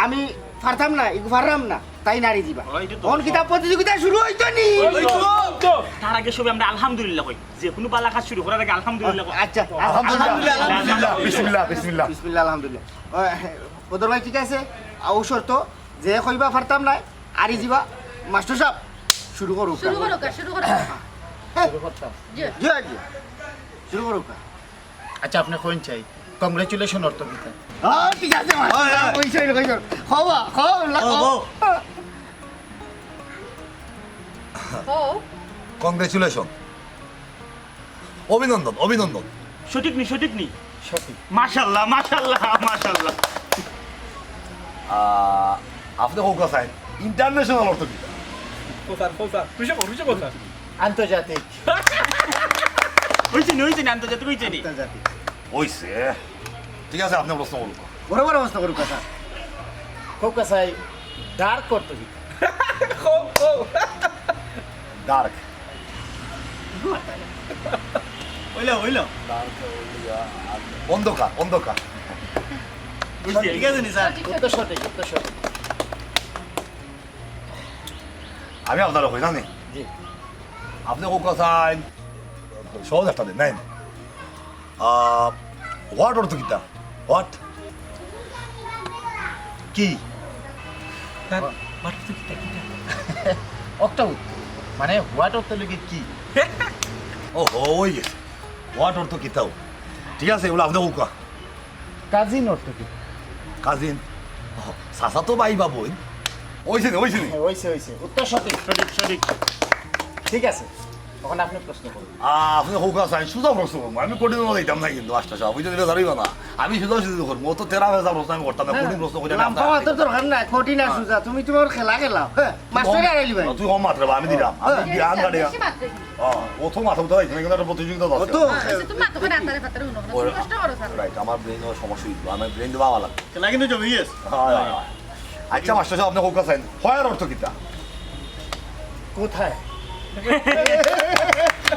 আমি পারতাম না তাই নারী দিবা কোন কিতাব প্রতিযোগিতা শুরু হইতো নি তার আগে সবে আমরা আলহামদুলিল্লাহ কই যে কোনো বালা কাজ শুরু করার আগে আলহামদুলিল্লাহ আচ্ছা আলহামদুলিল্লাহ বিসমিল্লাহ আলহামদুলিল্লাহ বদর ভাই ঠিক আছে ও শর্ত যে কইবা পারতাম না আরি দিবা মাস্টার সাহেব শুরু করো শুরু করো আচ্ছা আপনি কোন চাই কংগ্রেচুলেশন অর্থ কিতা ঠিক আছে কংগ্রেচুলেশন অভিনন্দন সঠিক নি মাশাআল্লাহ আপনি হোক চাই ইন্টারন্যাশনাল অর্থ কিতা আন্তর্জাতিক হইছে আন্তর্জাতিক হইছে ঠিক আছে আপনি প্রশ্ন বলুন বড় অবস্থা করুক কথা খুব কাছাই ডার্ক অর্থ কিতা ডার্ক হইল অন্ধকার ঠিক আছে নি স্যার উত্তর সঠিক আমি আপনার হই জানি জি আপনি হোক চাই সহজ একটা দিন নেন হোয়াট অর্থ কিতা হোয়াট কি একটা উত্তর মানে হোয়াট অর্থ লিখে কি ও হই গেছে হোয়াট অর্থ কিতাও ঠিক আছে এগুলো আপনি হোক কাজিন অর্থ কি কাজিন চাচা তো বাই বাবুই হয়েছে হইছে উত্তর সঠিক ঠিক আছে ওখানে আপনি প্রশ্ন করুন। আপনি হোক আছে আমি সুজা প্রশ্ন করবো, আমি কঠিন দিতাম না কিন্তু আশটা সব বুঝতে দিলে ধরিব না, আমি সুজা সুযোগ করবো, ও তো তেরা ভেজা প্রশ্ন আমি করতাম না, কঠিন প্রশ্ন করে লাম্পা মাত্র দরকার নাই, কঠিন আর সুজা, তুমি তোমার খেলা খেলাও, হ্যাঁ মাস্টারে আড়াইলি ভাই। তুই কম মাত্রা আমি দিলাম, আমি জ্ঞান গাড়ি বেশি মাত্রে কি? ও তো মাথা উঠা এখানে একটা প্রতিযোগিতা ও তো দরকার। আচ্ছা, তুমি মাত্র করে আতারে ফাতারে উনো না, তুমি কষ্ট করো স্যার। রাইট, আমার ব্রেনের সমস্যা হইতো, আমার ব্রেন দেওয়া ভালো লাগে। খেলা কিন্তু জমি গেছে। আচ্ছা মাস্টার সাহেব আপনি হোক আছেন, হয়ার অর্থ কিতা? কোথায়?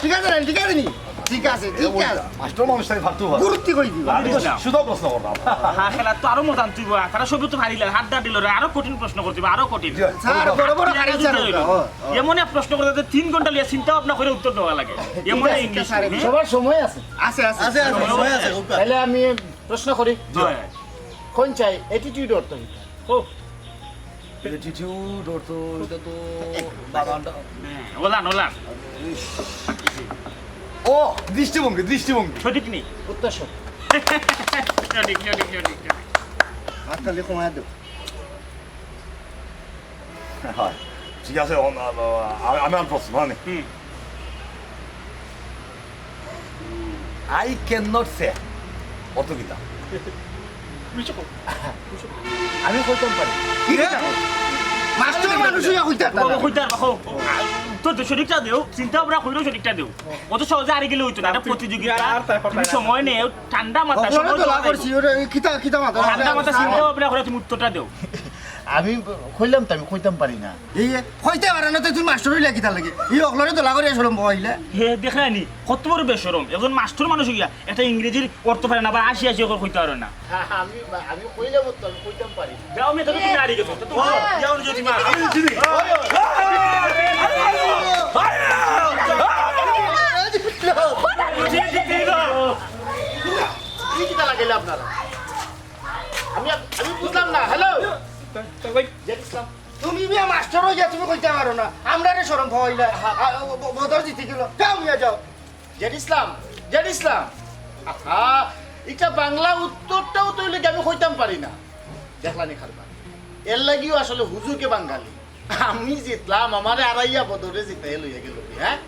ঠিক আছে না, ঠিক আছে নি, ঠিক আছে ঠিক আছে, মাস্টার মানুষটাকে ফালতু হয়, গুরুত্ব করে দিবা। আমি তো সুজা প্রশ্ন করলাম। হ্যাঁ খেলা তো আরো মজান তুই তারা সবই তো হারিলে হাত দা দিল রে, আরো কঠিন প্রশ্ন করতে আরো কঠিন। স্যার বড় বড় গাড়ি চালাও। এমন এক প্রশ্ন করতে 3 ঘন্টা লিয়া চিন্তা ভাবনা করে উত্তর দেওয়া লাগে, এমন ইংলিশ। সবার সময় আছে? আছে আছে আছে আছে সময় আছে হোক। তাহলে আমি প্রশ্ন করি, হ্যাঁ। কোন চাই অ্যাটিটিউড অর্থ কি? ও অ্যাটিটিউড অর্থ এটা তো বাগানটা, ওলান ওলান ও দৃষ্টিভঙ্গি, দৃষ্টিভঙ্গি। সঠিক নেই। উত্তর সব সঠিক সঠিক সঠিক। হাততালি কমায় দাও। হ্যাঁ ঠিক আছে, আমি আর প্রশ্ন মানে আই ক্যান নট সে অর্থ কিতা? আমি কইতাম পারি। ঠিক আছে মাস্টার মানুষ হইয়া কইতা তোর তো সঠিকটা দেও, চিন্তা ভাবনা কইরো সঠিকটা দেও। অত সহজে আর গেলে হইতো না, এটা প্রতিযোগিতা, তুমি সময় নেও, ঠান্ডা মাথা ওখানে তো লাভ করছি, ওটা কিতা কিতা মাথা ঠান্ডা মাথা চিন্তা ভাবনা করে তুমি উত্তরটা দেও। আমি কইলাম তো আমি কইতাম পারি না। এই কইতে পারে না তো তুই মাস্টার হইলা কিতা লাগে, এই অগলরে তো লাগরে আসলাম বইলা। হে দেখলানি কত বড় বেশরম, একজন মাস্টার মানুষ গিয়া একটা ইংরেজির অর্থ পারে না, বা আসি আসি ওকে কইতে পারে না। আমি কইলাম তো আমি কইতাম পারি। যাও মে তো তুমি আড়ি গেছো তো যাও যদি মা আমি চিনি কি কিতা লাগাইলে আপনারা? আমি আমি বুঝলাম না। হ্যালো ইসলাম, তুমি মিয়া মাস্টার হইয়া তুমি কইতে পারো না, আমরা রে শরম হইলা বদর জিতে গেল, যাও মিয়া যাও। জেড ইসলাম, আহা এটা বাংলা উত্তরটাও তো হইলে আমি কইতাম পারি না। দেখলানি খারবা, এর লাগিও আসলে হুজুরকে বাঙালি, আমি জিতলাম, আমারে আড়াইয়া বদরে জিতাই লইয়া গেল। হ্যাঁ